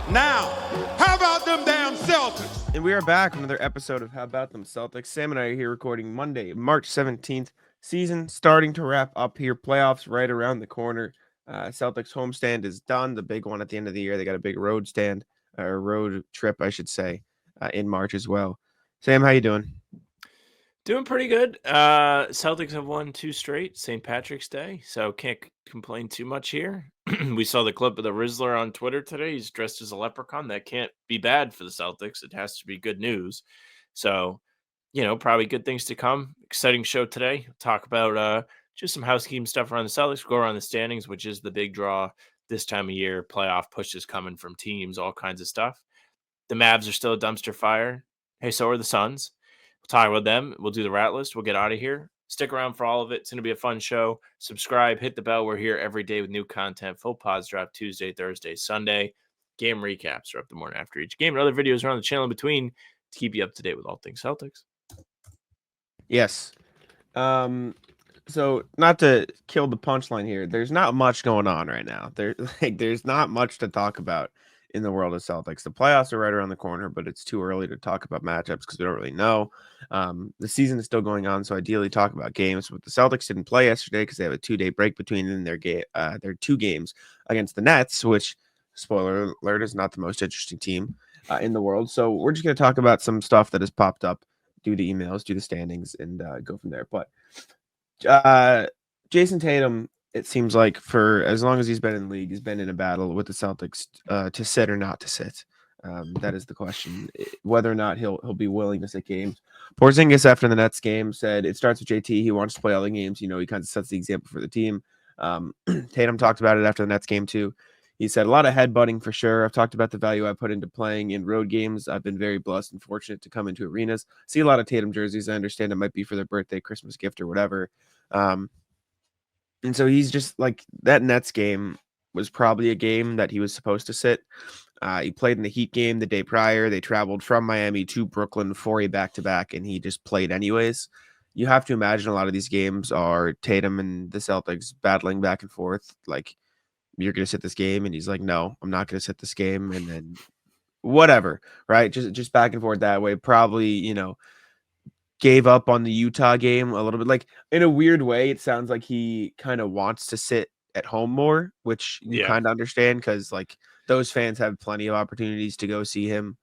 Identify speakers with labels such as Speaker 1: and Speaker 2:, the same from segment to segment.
Speaker 1: Now, how about them damn Celtics?
Speaker 2: And we are back with another episode of How About Them Celtics. Sam and I are here recording Monday, March 17th. Season starting to wrap up here. Playoffs right around the corner. Celtics homestand is done. The big one at the end of the year. They got a big road trip, I should say, in March as well. Sam, how you doing?
Speaker 3: Doing pretty good. Celtics have won 2 straight, St. Patrick's Day, so can't complain too much here. We saw the clip of the Rizzler on Twitter today. He's dressed as a leprechaun. That can't be bad for the Celtics. It has to be good news. So, probably good things to come. Exciting show today. Talk about just some housekeeping stuff around the Celtics. Go around the standings, which is the big draw this time of year. Playoff pushes coming from teams, all kinds of stuff. The Mavs are still a dumpster fire. Hey, so are the Suns. We'll talk about them. We'll do the rat list. We'll get out of here. Stick around for all of it. It's going to be a fun show. Subscribe, hit the bell. We're here every day with new content. Full pods drop Tuesday, Thursday, Sunday. Game recaps are up the morning after each game. And other videos are on the channel in between to keep you up to date with all things Celtics.
Speaker 2: Yes. So not to kill the punchline here, there's not much going on right now. There's not much to talk about in the world of Celtics. The playoffs are right around the corner, but it's too early to talk about matchups because we don't really know. The season is still going on, so ideally talk about games. But the Celtics didn't play yesterday because they have a 2-day break between them. Their 2 games against the Nets, which, spoiler alert, is not the most interesting team in the world. So we're just going to talk about some stuff that has popped up, do the emails, do the standings, and go from there. But Jayson Tatum, it seems like for as long as he's been in the league, he's been in a battle with the Celtics to sit or not to sit. That is the question, whether or not he'll be willing to sit games. Porzingis after the Nets game said it starts with JT. He wants to play all the games. He kind of sets the example for the team. Tatum talked about it after the Nets game too. He said a lot of headbutting for sure. I've talked about the value I put into playing in road games. I've been very blessed and fortunate to come into arenas. See a lot of Tatum jerseys. I understand it might be for their birthday, Christmas gift, or whatever. And so he's just like, that Nets game was probably a game that he was supposed to sit. He played in the Heat game the day prior. They traveled from Miami to Brooklyn for a back-to-back, and he just played anyways. You have to imagine a lot of these games are Tatum and the Celtics battling back and forth. Like, you're going to sit this game. And he's like, no, I'm not going to sit this game. And then whatever, right? Just back and forth that way. Probably, gave up on the Utah game a little bit. Like, in a weird way, it sounds like he kind of wants to sit at home more, which you kind of understand because, like, those fans have plenty of opportunities to go see him.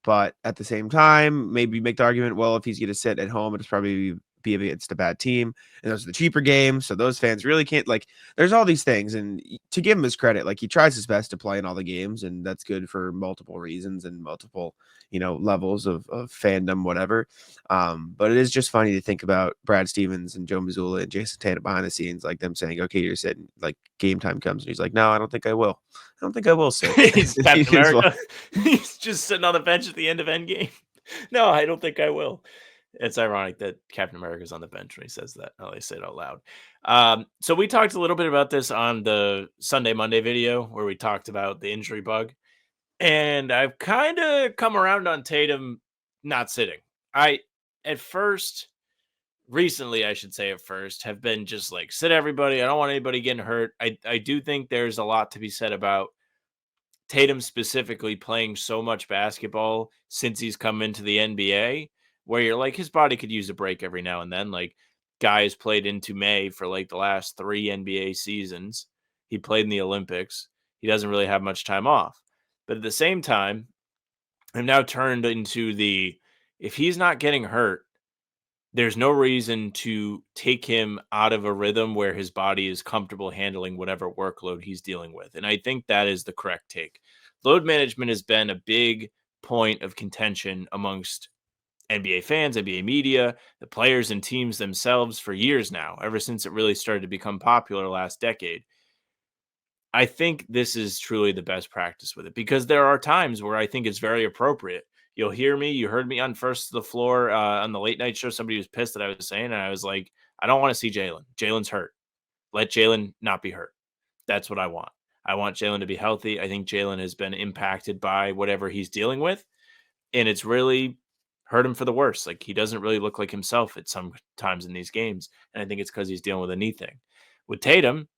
Speaker 2: But at the same time, maybe make the argument, well, if he's going to sit at home, it's probably be against a bad team, and those are the cheaper games, so those fans really can't, like, there's all these things. And to give him his credit, like, he tries his best to play in all the games, and that's good for multiple reasons and multiple levels of fandom, whatever. But it is just funny to think about Brad Stevens and Joe Mazzulla and Jayson Tatum behind the scenes, like them saying, okay, you're sitting, like, game time comes, and he's like, no, I don't think I will sit.
Speaker 3: He's Captain America. He's just sitting on the bench at the end of Endgame. No, I don't think I will. It's ironic that Captain America is on the bench when he says that. Oh, they say it out loud. So we talked a little bit about this on the Sunday Monday video where we talked about the injury bug. And I've kind of come around on Tatum not sitting. Recently, I should say, have been just like, sit everybody. I don't want anybody getting hurt. I do think there's a lot to be said about Tatum specifically playing so much basketball since he's come into the NBA, where you're like, his body could use a break every now and then. Like, guys played into May for like the last 3 NBA seasons. He played in the Olympics. He doesn't really have much time off. But at the same time, I'm now turned into if he's not getting hurt, there's no reason to take him out of a rhythm where his body is comfortable handling whatever workload he's dealing with. And I think that is the correct take. Load management has been a big point of contention amongst NBA fans, NBA media, the players and teams themselves for years now, ever since it really started to become popular last decade. I think this is truly the best practice with it because there are times where I think it's very appropriate. You'll hear me. You heard me on First to the Floor on the late night show. Somebody was pissed that I was saying, and I was like, I don't want to see Jaylen. Jaylen's hurt. Let Jaylen not be hurt. That's what I want. I want Jaylen to be healthy. I think Jaylen has been impacted by whatever he's dealing with, and it's really hurt him for the worse. Like, he doesn't really look like himself at some times in these games, and I think it's because he's dealing with a knee thing. With Tatum,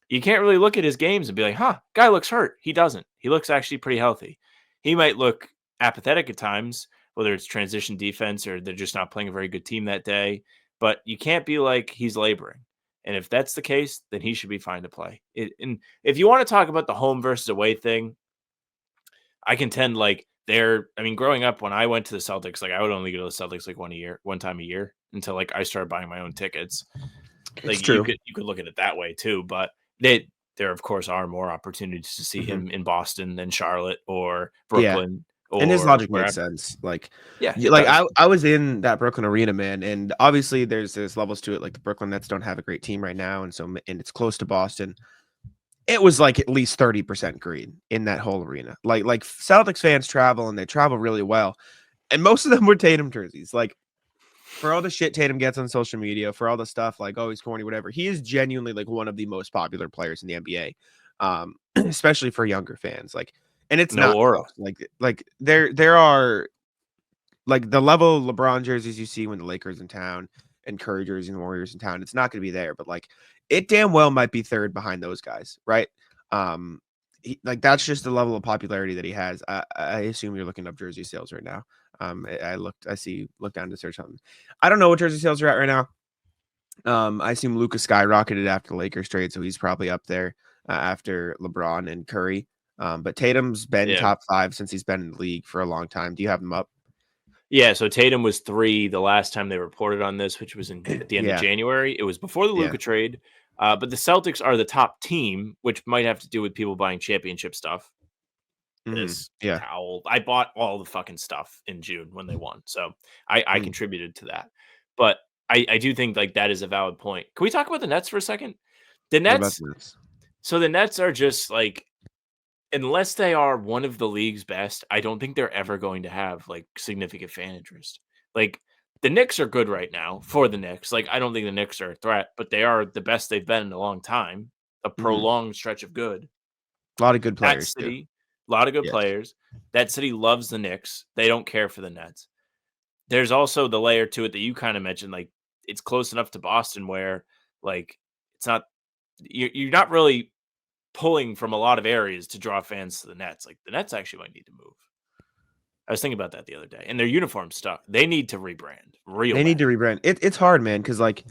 Speaker 3: you can't really look at his games and be like, guy looks hurt. He doesn't. He looks actually pretty healthy. He might look apathetic at times, whether it's transition defense or they're just not playing a very good team that day. But you can't be like he's laboring. And if that's the case, then he should be fine to play. And if you want to talk about the home versus away thing, I contend like growing up when I went to the Celtics, like I would only go to the Celtics like one time a year until like I started buying my own tickets.
Speaker 2: It's
Speaker 3: Like
Speaker 2: true.
Speaker 3: you could look at it that way too, but there of course are more opportunities to see him in Boston than Charlotte or
Speaker 2: Yeah.
Speaker 3: Brooklyn
Speaker 2: And his
Speaker 3: or
Speaker 2: logic makes
Speaker 3: wherever.
Speaker 2: sense. Like,
Speaker 3: Yeah,
Speaker 2: yeah,
Speaker 3: it
Speaker 2: like
Speaker 3: does.
Speaker 2: I was in that Brooklyn arena, man, and obviously there's levels to it. Like the Brooklyn Nets don't have a great team right now, and it's close to Boston. It was like at least 30% green in that whole arena. Like Celtics fans travel and they travel really well, and most of them were Tatum jerseys. Like for all the shit Tatum gets on social media, for all the stuff like oh he's corny, whatever. He is genuinely like one of the most popular players in the NBA, especially for younger fans. Like, and it's
Speaker 3: No
Speaker 2: not
Speaker 3: aura.
Speaker 2: close. Like there are like the level of LeBron jerseys you see when the Lakers in town and Curry jerseys and Warriors in town, it's not going to be there, but like it damn well might be third behind those guys, right? Like that's just the level of popularity that he has. I assume you're looking up jersey sales right now. Look down to search on. I don't know what jersey sales are at right now. I assume Luka skyrocketed after the Lakers trade, so he's probably up there after LeBron and Curry. But Tatum's been
Speaker 3: Yeah.
Speaker 2: top 5 since he's been in the league for a long time. Do you have him up?
Speaker 3: Yeah, so Tatum was 3 the last time they reported on this, which was at the end of
Speaker 2: Yeah,
Speaker 3: January. It was before the
Speaker 2: yeah.
Speaker 3: Luka trade. But the Celtics are the top team, which might have to do with people buying championship stuff. This
Speaker 2: Yeah.
Speaker 3: towel. I bought all the fucking stuff in June when they won. So I
Speaker 2: Mm.
Speaker 3: contributed to that. But I do think like that is a valid point. Can we talk about the Nets for a second? The
Speaker 2: What about
Speaker 3: Nets,
Speaker 2: this?
Speaker 3: so the Nets are just like, unless they are one of the league's best, I don't think they're ever going to have like significant fan interest. Like the Knicks are good right now for the Knicks. Like I don't think the Knicks are a threat, but they are the best they've been in a long time. A
Speaker 2: Mhm.
Speaker 3: prolonged stretch of good.
Speaker 2: A lot of good
Speaker 3: That
Speaker 2: players too.
Speaker 3: city, a lot of good
Speaker 2: Yes.
Speaker 3: players. That city loves the Knicks. They don't care for the Nets. There's also the layer to it that you kind of mentioned. Like it's close enough to Boston where like it's not you're not really pulling from a lot of areas to draw fans to the Nets. Like the Nets actually might need to move. I was thinking about that the other day. And their uniform stuff, they need to rebrand real
Speaker 2: They need
Speaker 3: bad.
Speaker 2: to rebrand. It's hard, man, because like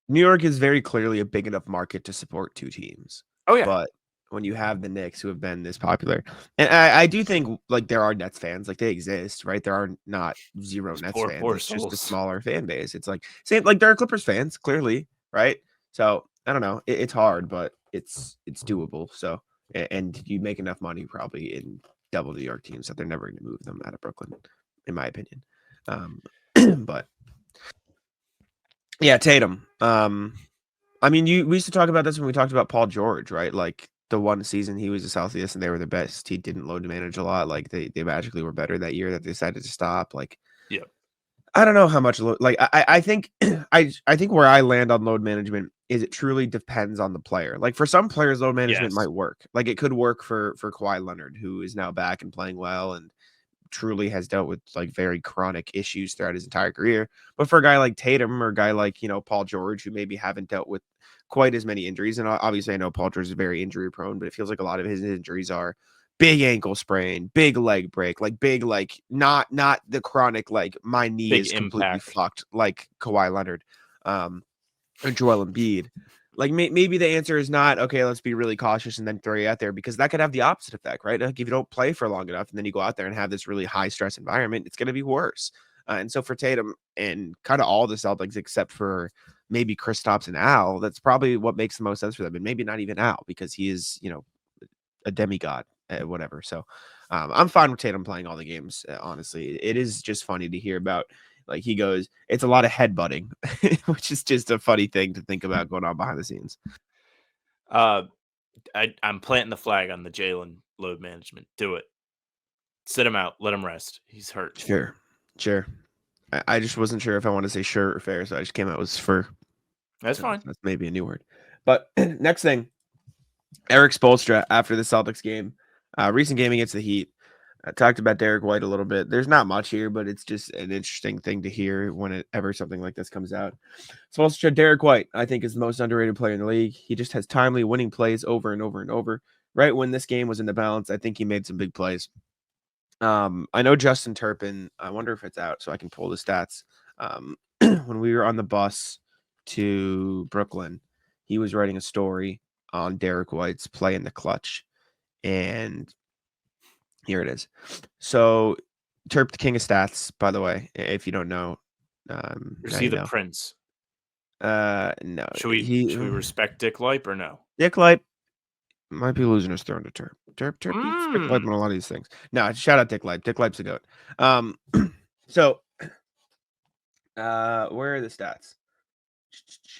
Speaker 2: New York is very clearly a big enough market to support 2 teams.
Speaker 3: Oh yeah.
Speaker 2: But when you have the Knicks who have been this popular, and I do think like there are Nets fans, like they exist, right? There are not 0
Speaker 3: Those
Speaker 2: Nets
Speaker 3: poor,
Speaker 2: fans.
Speaker 3: poor
Speaker 2: It's just a
Speaker 3: souls.
Speaker 2: smaller fan base. It's like same like there are Clippers fans, clearly, right? So I don't know. It's hard, but it's doable. So and you make enough money probably in double New York teams that they're never going to move them out of Brooklyn, in my opinion. Um, but yeah, Tatum. I mean, we used to talk about this when we talked about Paul George, right? Like the one season he was a Celsius and they were the best. He didn't load manage a lot. Like they magically were better that year that they decided to stop. Like
Speaker 3: Yeah.
Speaker 2: I don't know how much like I think I think where I land on load management is it truly depends on the player. Like for some players, load management
Speaker 3: Yes.
Speaker 2: might work. Like it could work for Kawhi Leonard, who is now back and playing well and truly has dealt with like very chronic issues throughout his entire career. But for a guy like Tatum or a guy like, Paul George, who maybe haven't dealt with quite as many injuries. And obviously I know Paul George is very injury prone, but it feels like a lot of his injuries are big ankle sprain, big leg break, like big, like not the chronic, like my knee
Speaker 3: Big
Speaker 2: is completely
Speaker 3: impact.
Speaker 2: fucked, like Kawhi Leonard, or Joel Embiid. Like maybe the answer is not okay. Let's be really cautious and then throw you out there because that could have the opposite effect, right? Like if you don't play for long enough and then you go out there and have this really high stress environment, it's going to be worse. And so for Tatum and kind of all the Celtics except for maybe Kristaps and Al, that's probably what makes the most sense for them. And maybe not even Al because he is, a demigod, whatever. So I'm fine with Tatum playing all the games. Honestly, it is just funny to hear about. Like he goes, it's a lot of headbutting, which is just a funny thing to think about going on behind the scenes.
Speaker 3: I'm planting the flag on the Jalen load management. Do it. Sit him out. Let him rest. He's hurt.
Speaker 2: Sure. I just wasn't sure if I want to say sure or fair, so I just came out with fur.
Speaker 3: That's
Speaker 2: So
Speaker 3: fine.
Speaker 2: that's maybe a new word. But next thing, Erik Spoelstra after the Celtics game, recent game against the Heat. I talked about Derrick White a little bit. There's not much here, but it's just an interesting thing to hear whenever something like this comes out. Spoelstra, Derrick White, I think, is the most underrated player in the league. He just has timely winning plays over and over and over. Right when this game was in the balance, I think he made some big plays. I know Justin Turpin. I wonder if it's out so I can pull the stats. When we were on the bus to Brooklyn, he was writing a story on Derrick White's play in the clutch, and here it is. So Terp, the king of stats, by the way, if you don't know.
Speaker 3: Is
Speaker 2: now
Speaker 3: he
Speaker 2: you
Speaker 3: the
Speaker 2: know.
Speaker 3: prince?
Speaker 2: No.
Speaker 3: Should we respect Dick Lipe or no?
Speaker 2: Dick Lipe might be losing his throne to Terp. Terp beats Dick Lipe on a lot of these things. No, shout out Dick Lipe. Dick Lipe's a goat. So where are the stats?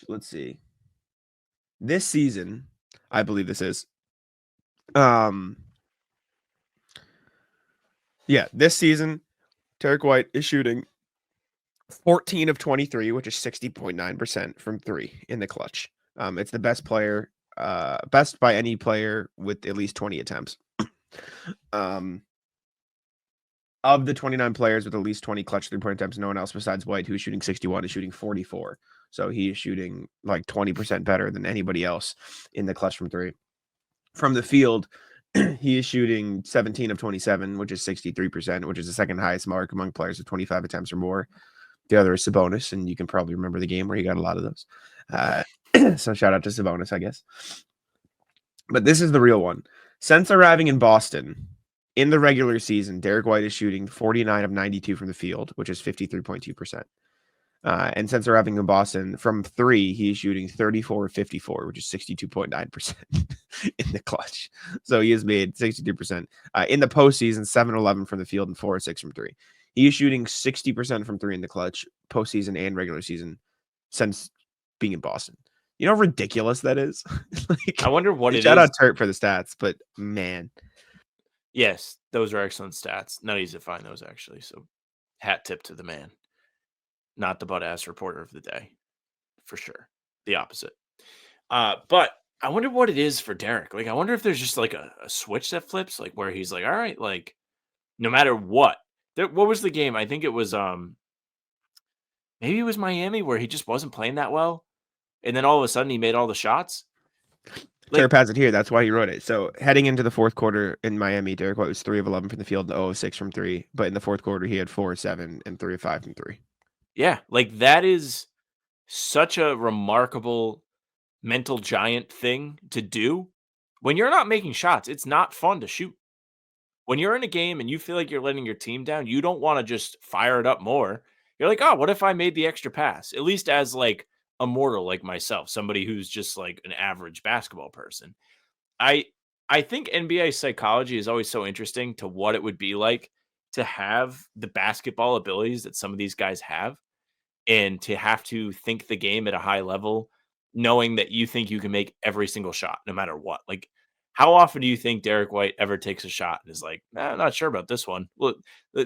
Speaker 2: Let's see. This season, I believe this is. This season, Derrick White is shooting 14 of 23, which is 60.9% from 3 in the clutch. It's the best by any player with at least 20 attempts. Of the 29 players with at least 20 clutch 3-point attempts, no one else besides White, who's shooting 61, is shooting 44. So he is shooting like 20% better than anybody else in the clutch from 3. From the field, he is shooting 17 of 27, which is 63%, which is the second highest mark among players with 25 attempts or more. The other is Sabonis, and you can probably remember the game where he got a lot of those. So shout out to Sabonis, I guess. But this is the real one. Since arriving in Boston in the regular season, Derrick White is shooting 49 of 92 from the field, which is 53.2%. And since arriving in Boston from 3, he's shooting 34 of 54, which is 62.9% in the clutch. So he has made 62%. In the postseason, 7-11 from the field and 4-6 from 3. He is shooting 60% from 3 in the clutch, postseason and regular season, since being in Boston. You know how ridiculous that is?
Speaker 3: I wonder what it is.
Speaker 2: Shout out Turt for the stats, but man.
Speaker 3: Yes, those are excellent stats. Not easy to find those, actually. So hat tip to the man. Not the butt-ass reporter of the day, for sure. The opposite. But I wonder what it is for Derrick. Like, I wonder if there's just like a switch that flips, like where he's like, all right, like no matter what. What was the game? I think it was maybe it was Miami where he just wasn't playing that well. And then all of a sudden he made all the shots.
Speaker 2: Terp has it here. That's why he wrote it. So heading into the fourth quarter in Miami, Derrick White was 3 of 11 from the field and 0 of 6 from 3. But in the fourth quarter, he had 4 of 7 and 3 of 5 from 3.
Speaker 3: Yeah, like that is such a remarkable mental giant thing to do. When you're not making shots, it's not fun to shoot. When you're in a game and you feel like you're letting your team down, you don't want to just fire it up more. You're like, oh, what if I made the extra pass? At least as like a mortal like myself, somebody who's just like an average basketball person. I think NBA psychology is always so interesting to what it would be like to have the basketball abilities that some of these guys have and to have to think the game at a high level, knowing that you think you can make every single shot no matter what. Like, how often do you think Derrick White ever takes a shot and is like, I'm not sure about this one? Look,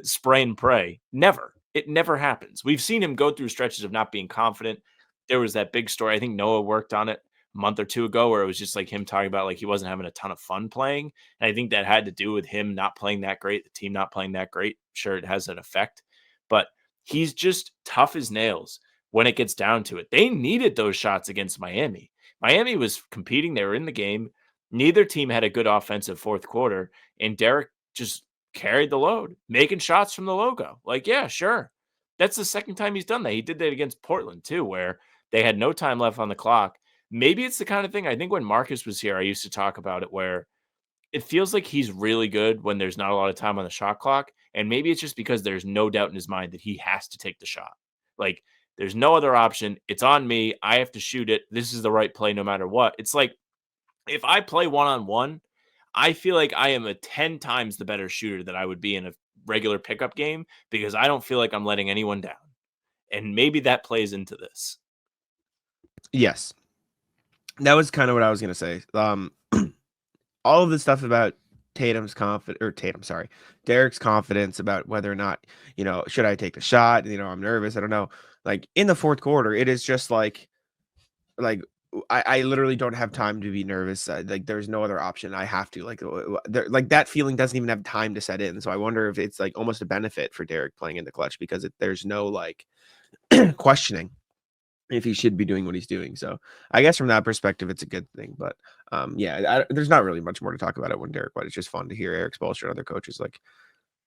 Speaker 3: spray and pray. Never. It never happens. We've seen him go through stretches of not being confident. There was that big story. I think Noah worked on it a month or 2 ago where it was just like him talking about like he wasn't having a ton of fun playing. And I think that had to do with him not playing that great, the team not playing that great. Sure, it has an effect, but he's just tough as nails when it gets down to it. They needed those shots against Miami. Miami was competing. They were in the game. Neither team had a good offensive fourth quarter, and Derrick just carried the load, making shots from the logo. Like, yeah, sure. That's the second time he's done that. He did that against Portland, too, where they had no time left on the clock. Maybe it's the kind of thing, I think when Marcus was here, I used to talk about it, where it feels like he's really good when there's not a lot of time on the shot clock. And maybe it's just because there's no doubt in his mind that he has to take the shot. Like, there's no other option. It's on me. I have to shoot it. This is the right play no matter what. It's like, if I play one-on-one, I feel like I am a 10 times the better shooter that I would be in a regular pickup game because I don't feel like I'm letting anyone down. And maybe that plays into this.
Speaker 2: Yes. That was kind of what I was going to say. All of the stuff about Derrick's confidence about whether or not, should I take the shot? I'm nervous. I don't know. Like in the fourth quarter, it is just like I literally don't have time to be nervous. Like there's no other option. I have to like that feeling doesn't even have time to set in. So I wonder if it's like almost a benefit for Derrick playing in the clutch because there's no like questioning if he should be doing what he's doing. So I guess from that perspective, it's a good thing. But there's not really much more to talk about it when Derrick White. It's just fun to hear Erik Spoelstra and other coaches like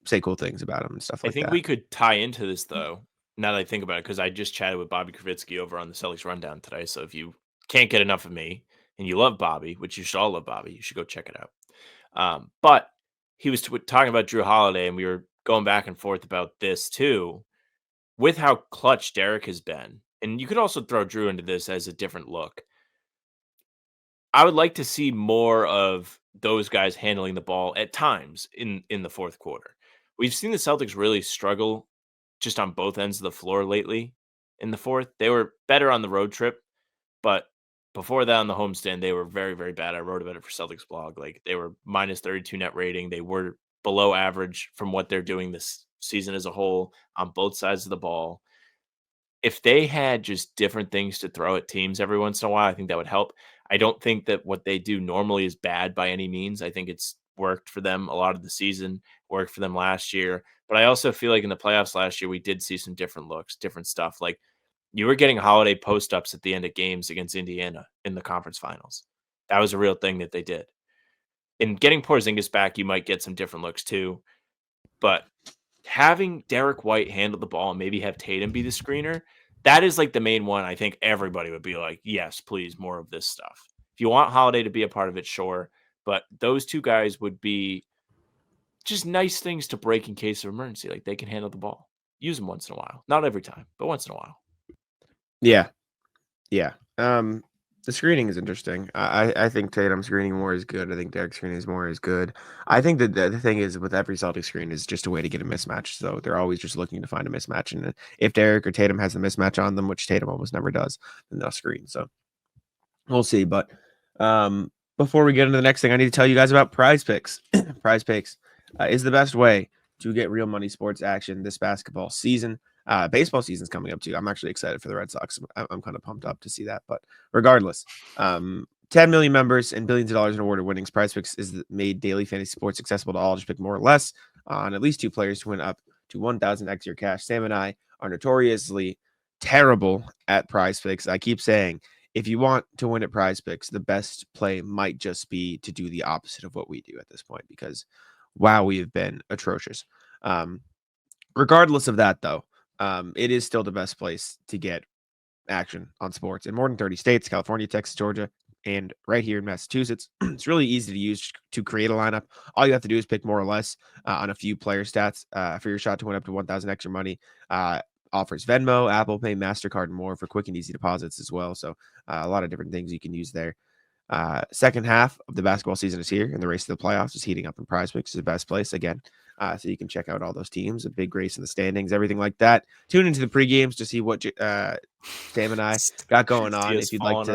Speaker 2: say cool things about him and stuff
Speaker 3: I
Speaker 2: like
Speaker 3: think
Speaker 2: that.
Speaker 3: we could tie into this though. Now that I think about it, because I just chatted with Bobby Kravitsky over on the Celtics Rundown today. So if you can't get enough of me and you love Bobby, which you should all love Bobby, you should go check it out. But he was talking about Drew Holiday, and we were going back and forth about this too, with how clutch Derrick has been. And you could also throw Drew into this as a different look. I would like to see more of those guys handling the ball at times in the fourth quarter. We've seen the Celtics really struggle just on both ends of the floor lately in the fourth. They were better on the road trip, but before that on the homestand, they were very, very bad. I wrote about it for Celtics blog. Like they were minus 32 net rating. They were below average from what they're doing this season as a whole on both sides of the ball. If they had just different things to throw at teams every once in a while, I think that would help. I don't think that what they do normally is bad by any means. I think it's worked for them a lot of the season, worked for them last year. But I also feel like in the playoffs last year, we did see some different looks, different stuff. Like you were getting holiday post ups at the end of games against Indiana in the conference finals. That was a real thing that they did. In getting Porzingis back, you might get some different looks too. But having Derrick White handle the ball and maybe have Tatum be the screener, that is like the main one. I think everybody would be like, yes, please, more of this stuff. If you want Holiday to be a part of it, sure. But those two guys would be just nice things to break in case of emergency. Like they can handle the ball. Use them once in a while. Not every time, but once in a while.
Speaker 2: Yeah. Yeah. The screening is interesting. I think Tatum screening more is good. I think Derek screening is more is good. I think that the thing is with every Celtic screen is just a way to get a mismatch. So they're always just looking to find a mismatch. And if Derek or Tatum has a mismatch on them, which Tatum almost never does, then they'll screen. So we'll see. But before we get into the next thing, I need to tell you guys about PrizePicks. PrizePicks is the best way to get real money sports action this basketball season. Baseball season's coming up too. I'm actually excited for the Red Sox. I'm kind of pumped up to see that. But regardless, 10 million members and billions of dollars in awarded winnings. PrizePicks is made daily fantasy sports accessible to all. Just pick more or less on at least two players to win up to 1,000x your cash. Sam and I are notoriously terrible at PrizePicks. I keep saying, if you want to win at PrizePicks, the best play might just be to do the opposite of what we do at this point because, wow, we have been atrocious. Regardless of that, though, it is still the best place to get action on sports in more than 30 states, California, Texas, Georgia, and right here in Massachusetts. It's really easy to use to create a lineup. All you have to do is pick more or less on a few player stats for your shot to win up to 1,000 extra money. Offers Venmo, Apple Pay, MasterCard, and more for quick and easy deposits as well. So a lot of different things you can use there. Second half of the basketball season is here, and the race to the playoffs is heating up, and PrizePicks is the best place again. So you can check out all those teams, a big race in the standings, everything like that. Tune into the pre-games to see what Sam and I got going on. If you'd like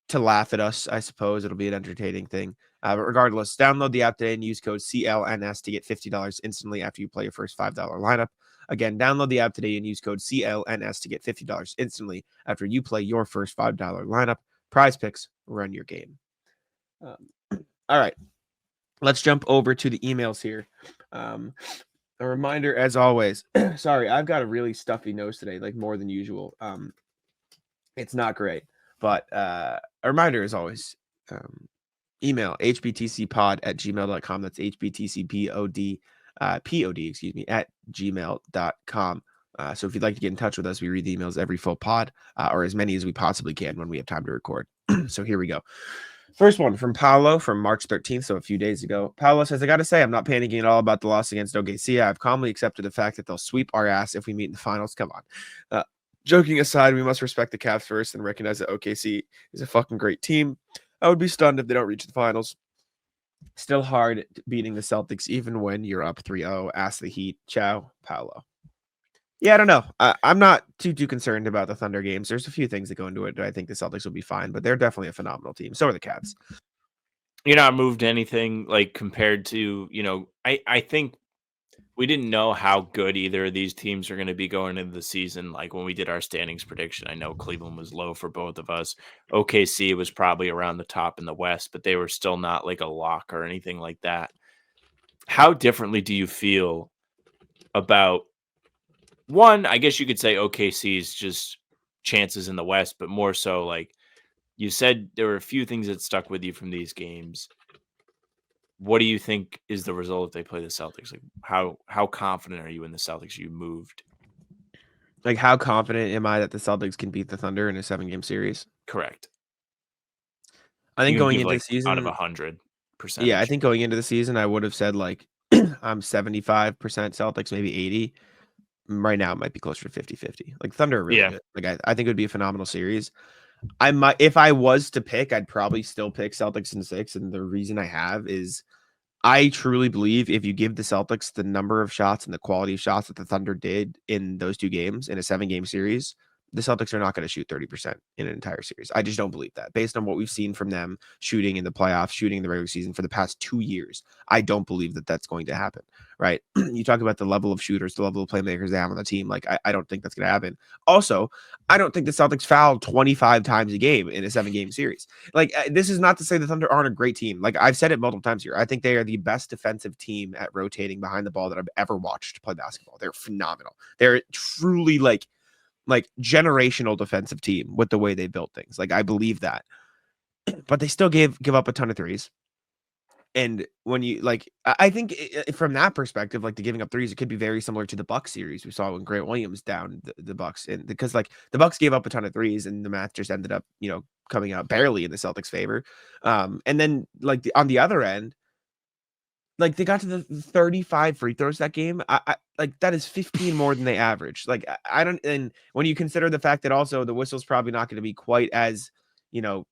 Speaker 2: to laugh at us, I suppose it'll be an entertaining thing. But regardless, download the app today and use code CLNS to get $50 instantly after you play your first $5 lineup. Again, download the app today and use code CLNS to get $50 instantly after you play your first $5 lineup. PrizePicks, run your game. All right, let's jump over to the emails here. A reminder, as always, sorry, I've got a really stuffy nose today, like more than usual. It's not great, but a reminder, as always, email hbtcpod@gmail.com. That's hbtcpod, at gmail.com. So if you'd like to get in touch with us, we read the emails every full pod, or as many as we possibly can when we have time to record. So here we go. First one from Paolo from March 13th, so a few days ago. Paolo says, I got to say, I'm not panicking at all about the loss against OKC. I've calmly accepted the fact that they'll sweep our ass if we meet in the finals. Come on. Joking aside, we must respect the Cavs first and recognize that OKC is a fucking great team. I would be stunned if they don't reach the finals. Still hard beating the Celtics, even when you're up 3-0. Ask the Heat. Ciao, Paolo. Yeah, I don't know. I'm not too concerned about the Thunder games. There's a few things that go into it. I think the Celtics will be fine, but they're definitely a phenomenal team. So are the Cavs.
Speaker 3: You're not moved to anything like compared to, I think we didn't know how good either of these teams are going to be going into the season. Like when we did our standings prediction, I know Cleveland was low for both of us. OKC was probably around the top in the West, but they were still not like a lock or anything like that. How differently do you feel about one? I guess you could say OKC's just chances in the West, but more so like you said, there were a few things that stuck with you from these games. what do you think is the result if they play the Celtics? Like how confident are you in the Celtics? You moved.
Speaker 2: Like, how confident am I that the Celtics can beat the Thunder in a 7-game series?
Speaker 3: Correct.
Speaker 2: I
Speaker 3: You
Speaker 2: think
Speaker 3: can
Speaker 2: going
Speaker 3: give
Speaker 2: into the
Speaker 3: like out of
Speaker 2: season,
Speaker 3: 100
Speaker 2: yeah, I
Speaker 3: percentage.
Speaker 2: think going into the season, I would have said like I'm 75% Celtics, maybe 80. Right now, it might be closer to 50-50. Like, Thunder are really
Speaker 3: Yeah.
Speaker 2: good. Like, I think it would be a phenomenal series. I might, if I was to pick, I'd probably still pick Celtics in 6. And the reason I have is I truly believe if you give the Celtics the number of shots and the quality of shots that the Thunder did in those 2 games in a 7-game series, the Celtics are not going to shoot 30% in an entire series. I just don't believe that. Based on what we've seen from them shooting in the playoffs, shooting in the regular season for the past 2 years, I don't believe that that's going to happen, right? You talk about the level of shooters, the level of playmakers they have on the team. Like, I don't think that's going to happen. Also, I don't think the Celtics foul 25 times a game in a 7-game series. Like, this is not to say the Thunder aren't a great team. Like, I've said it multiple times here. I think they are the best defensive team at rotating behind the ball that I've ever watched play basketball. They're phenomenal. They're truly like generational defensive team with the way they built things. Like, I believe that. But they still give up a ton of threes. And when you like, I think from that perspective, like the giving up threes, it could be very similar to the Bucks series we saw when Grant Williams down the Bucks, and because like the Bucks gave up a ton of threes, and the match just ended up coming out barely in the Celtics' favor. And then like on the other end, like they got to the 35 free throws that game. I like that is 15 more than they averaged. Like I don't, and when you consider the fact that also the whistle's probably not going to be quite as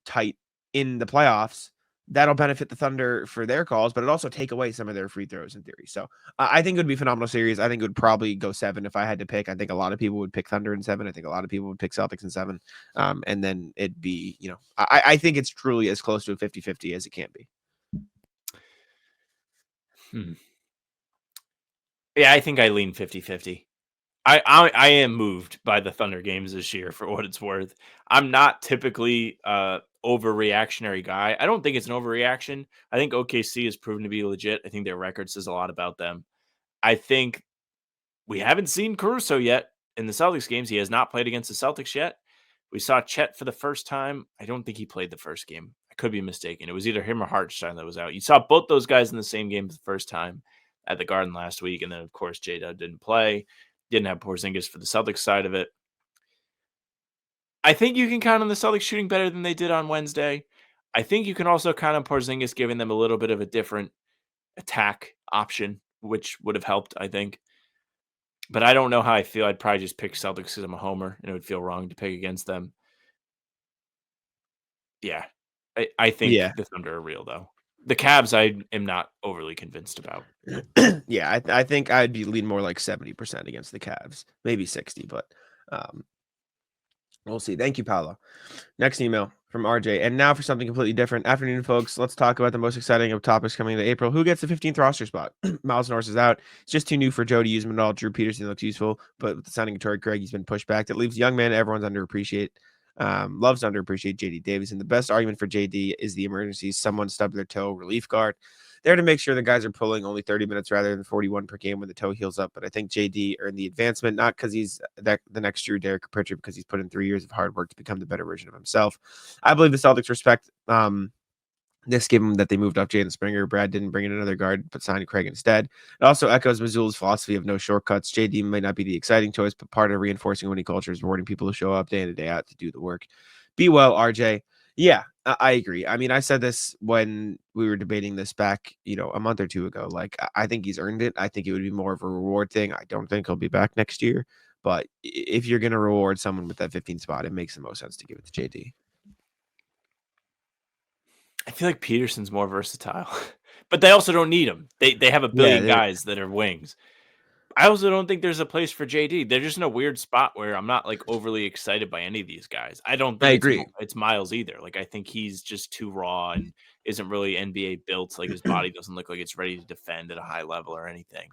Speaker 2: tight in the playoffs, that'll benefit the Thunder for their calls, but it also take away some of their free throws in theory. So I think it would be a phenomenal series. I think it would probably go 7 if I had to pick. I think a lot of people would pick Thunder in 7. I think a lot of people would pick Celtics in 7. And then it'd be, I think it's truly as close to a 50-50 as it can be.
Speaker 3: Yeah, I think I lean 50-50. I am moved by the Thunder games this year for what it's worth. I'm not typically overreactionary guy. I don't think it's an overreaction. I think OKC has proven to be legit. I think their record says a lot about them. I think we haven't seen Caruso yet in the Celtics games. He has not played against the Celtics yet. We saw Chet for the first time. I don't think he played the first game. I could be mistaken. It was either him or Hartenstein that was out. You saw both those guys in the same game for the first time at the Garden last week. And then, of course, J-Dub didn't play. Didn't have Porzingis for the Celtics side of it. I think you can count on the Celtics shooting better than they did on Wednesday. I think you can also count on Porzingis giving them a little bit of a different attack option, which would have helped, I think. But I don't know how I feel. I'd probably just pick Celtics because I'm a homer, and it would feel wrong to pick against them. Yeah, I think
Speaker 2: Yeah.
Speaker 3: the Thunder are real, though. The Cavs, I am not overly convinced about.
Speaker 2: Yeah, I think I'd be lean more like 70% against the Cavs, maybe 60, but we'll see. Thank you, Paolo. Next email from RJ. And now for something completely different. Afternoon, folks. Let's talk about the most exciting of topics coming into April. Who gets the 15th roster spot? Miles Norris is out. It's just too new for Joe to use him at all. Drew Peterson looks useful, but with the signing of Torrey Craig, he's been pushed back. That leaves young man everyone's underappreciate. Loves to underappreciate JD Davison. The best argument for JD is the emergency. Someone stubbed their toe, relief guard. There to make sure the guys are pulling only 30 minutes rather than 41 per game when the toe heals up. But I think JD earned the advancement, not because he's the next true Derek Pritchard, because he's put in 3 years of hard work to become the better version of himself. I believe the Celtics respect this, given that they moved up Jalen Springer. Brad didn't bring in another guard, but signed Craig instead. It also echoes Mazzulla's philosophy of no shortcuts. JD might not be the exciting choice, but part of reinforcing winning culture is rewarding people who show up day in and day out to do the work. Be well, RJ. Yeah, I agree. I mean, I said this when we were debating this back, a month or two ago. Like, I think he's earned it. I think it would be more of a reward thing. I don't think he'll be back next year. But if you're going to reward someone with that 15th spot, it makes the most sense to give it to JD.
Speaker 3: I feel like Peterson's more versatile, but they also don't need him. They have a billion guys that are wings. I also don't think there's a place for JD. They're just in a weird spot where I'm not like overly excited by any of these guys. I don't
Speaker 2: I
Speaker 3: think
Speaker 2: agree.
Speaker 3: it's Miles either. Like, I think he's just too raw and isn't really NBA built. Like, his body doesn't look like it's ready to defend at a high level or anything.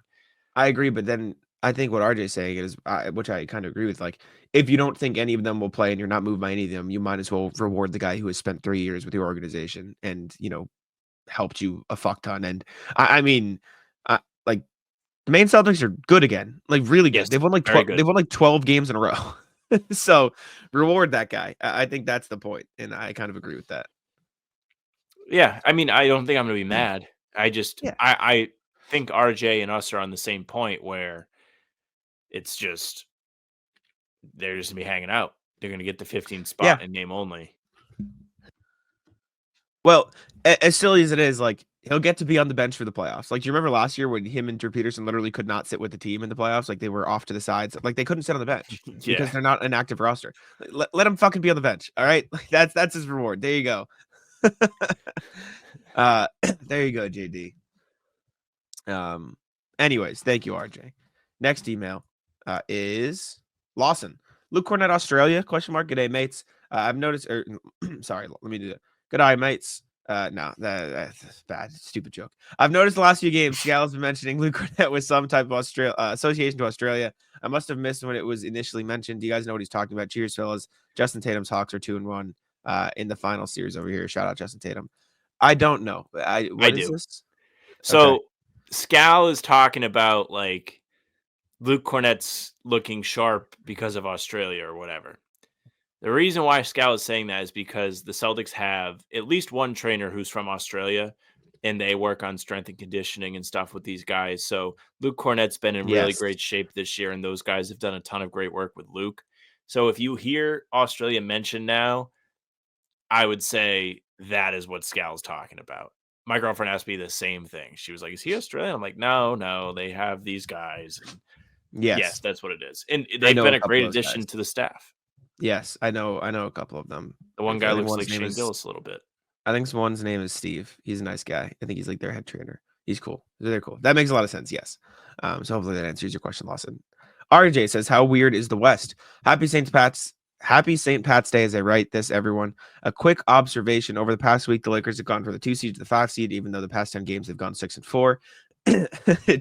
Speaker 2: I agree, but then I think what RJ's saying is, which I kind of agree with, like, if you don't think any of them will play and you're not moved by any of them, you might as well reward the guy who has spent 3 years with your organization and, helped you a fuck ton. And I mean, like, the main Celtics are good again, like really good.
Speaker 3: Yes,
Speaker 2: They've won like 12. They've won like 12 games in a row. So reward that guy. I think that's the point, and I kind of agree with that.
Speaker 3: Yeah, I mean, I don't think I'm going to be mad.
Speaker 2: Yeah.
Speaker 3: I think RJ and us are on the same point where it's just they're just gonna be hanging out. They're gonna get the 15
Speaker 2: Yeah.
Speaker 3: spot in name only.
Speaker 2: Well, as silly as it is, like he'll get to be on the bench for the playoffs. Like, do you remember last year when him and Drew Peterson literally could not sit with the team in the playoffs? Like they were off to the sides. Like they couldn't sit on the bench because
Speaker 3: Yeah.
Speaker 2: they're not an active roster. Let him fucking be on the bench. All right, like that's his reward. There you go. There you go, JD. Anyways, thank you, RJ. Next email is Lawson. Luke Cornett, Australia? Question mark. Good day, mates. I've noticed. Sorry, let me do that. Good eye, mates. No, that's bad. Stupid joke. I've noticed the last few games, Scala's been mentioning Luke Cornett with some type of association to Australia. I must have missed when it was initially mentioned. Do you guys know what he's talking about? Cheers, fellas. Justin Tatum's Hawks are 2-1 in the final series over here. Shout out Justin Tatum. I don't know. What is
Speaker 3: do.
Speaker 2: this?
Speaker 3: So
Speaker 2: Okay.
Speaker 3: Scal is talking about like Luke Cornett's looking sharp because of Australia or whatever. The reason why Scal is saying that is because the Celtics have at least one trainer who's from Australia, and they work on strength and conditioning and stuff with these guys. So Luke Cornett's been in really
Speaker 2: Yes.
Speaker 3: great shape this year, and those guys have done a ton of great work with Luke. So if you hear Australia mentioned now, I would say that is what Scal's talking about. My girlfriend asked me the same thing. She was like, "Is he Australian?" I'm like, "No, they have these guys." And yes,
Speaker 2: Yes.
Speaker 3: that's what it is. And
Speaker 2: I
Speaker 3: they've
Speaker 2: know
Speaker 3: been
Speaker 2: a
Speaker 3: a
Speaker 2: couple
Speaker 3: great
Speaker 2: of those
Speaker 3: addition
Speaker 2: guys.
Speaker 3: to the staff.
Speaker 2: Yes, I know a couple of them.
Speaker 3: The one
Speaker 2: Like,
Speaker 3: guy
Speaker 2: I think
Speaker 3: looks
Speaker 2: one's
Speaker 3: like
Speaker 2: name
Speaker 3: Shane
Speaker 2: is
Speaker 3: Gillis a little bit.
Speaker 2: I think one's name is Steve. He's a nice guy. I think he's like their head trainer. He's cool. They're cool. That makes a lot of sense. Yes. So hopefully that answers your question, Lawson. RJ says, "How weird is the West? Happy St. Pat's. Happy St. Pat's Day as I write this, everyone. A quick observation. Over the past week, the Lakers have gone from the 2 seed to the 5 seed, even though the past 10 games have gone 6-4.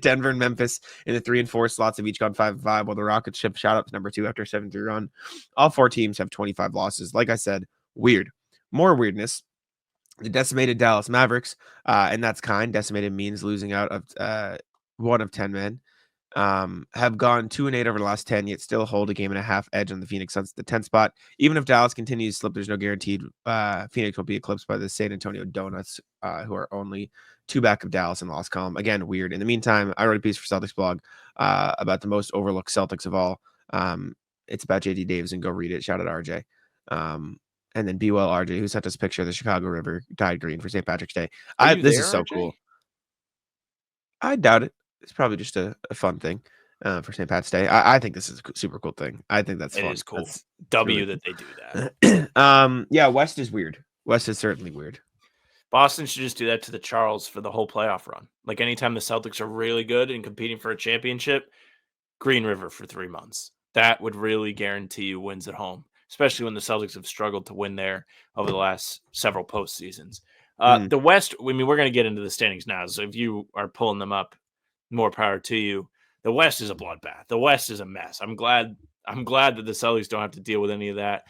Speaker 2: Denver and Memphis in the 3 and 4 slots have each gone 5-5, while the Rockets ship shot up to number 2 after a 7-3 run. All 4 teams have 25 losses. Like I said, weird. More weirdness. The decimated Dallas Mavericks, and that's kind. Decimated means losing out of 1 of 10 men. Have gone 2-8 over the last 10, yet still hold a game and a half edge on the Phoenix Suns at the 10th spot. Even if Dallas continues to slip, there's no guaranteed Phoenix will be eclipsed by the San Antonio Donuts, who are only 2 back of Dallas in loss column. Again, weird. In the meantime, I wrote a piece for Celtics blog about the most overlooked Celtics of all. It's about JD Davison. Go read it. Shout out RJ. And then Be Well RJ, who sent us a picture of the Chicago River dyed green for St. Patrick's Day.
Speaker 3: Are you
Speaker 2: This
Speaker 3: there,
Speaker 2: is so
Speaker 3: RJ?
Speaker 2: cool. I doubt it. It's probably just a fun thing for St. Pat's Day. I think this is a super cool thing. I think that's
Speaker 3: It
Speaker 2: fun.
Speaker 3: is cool.
Speaker 2: That's
Speaker 3: W
Speaker 2: really
Speaker 3: that they do that.
Speaker 2: cool. Yeah, West is weird. West is certainly weird.
Speaker 3: Boston should just do that to the Charles for the whole playoff run. Like anytime the Celtics are really good and competing for a championship, Green River for 3 months. That would really guarantee you wins at home, especially when the Celtics have struggled to win there over the last several postseasons. The West, I mean, we're going to get into the standings now. So if you are pulling them up, more power to you. The West is a bloodbath. The West is a mess. I'm glad that the Celtics don't have to deal with any of that.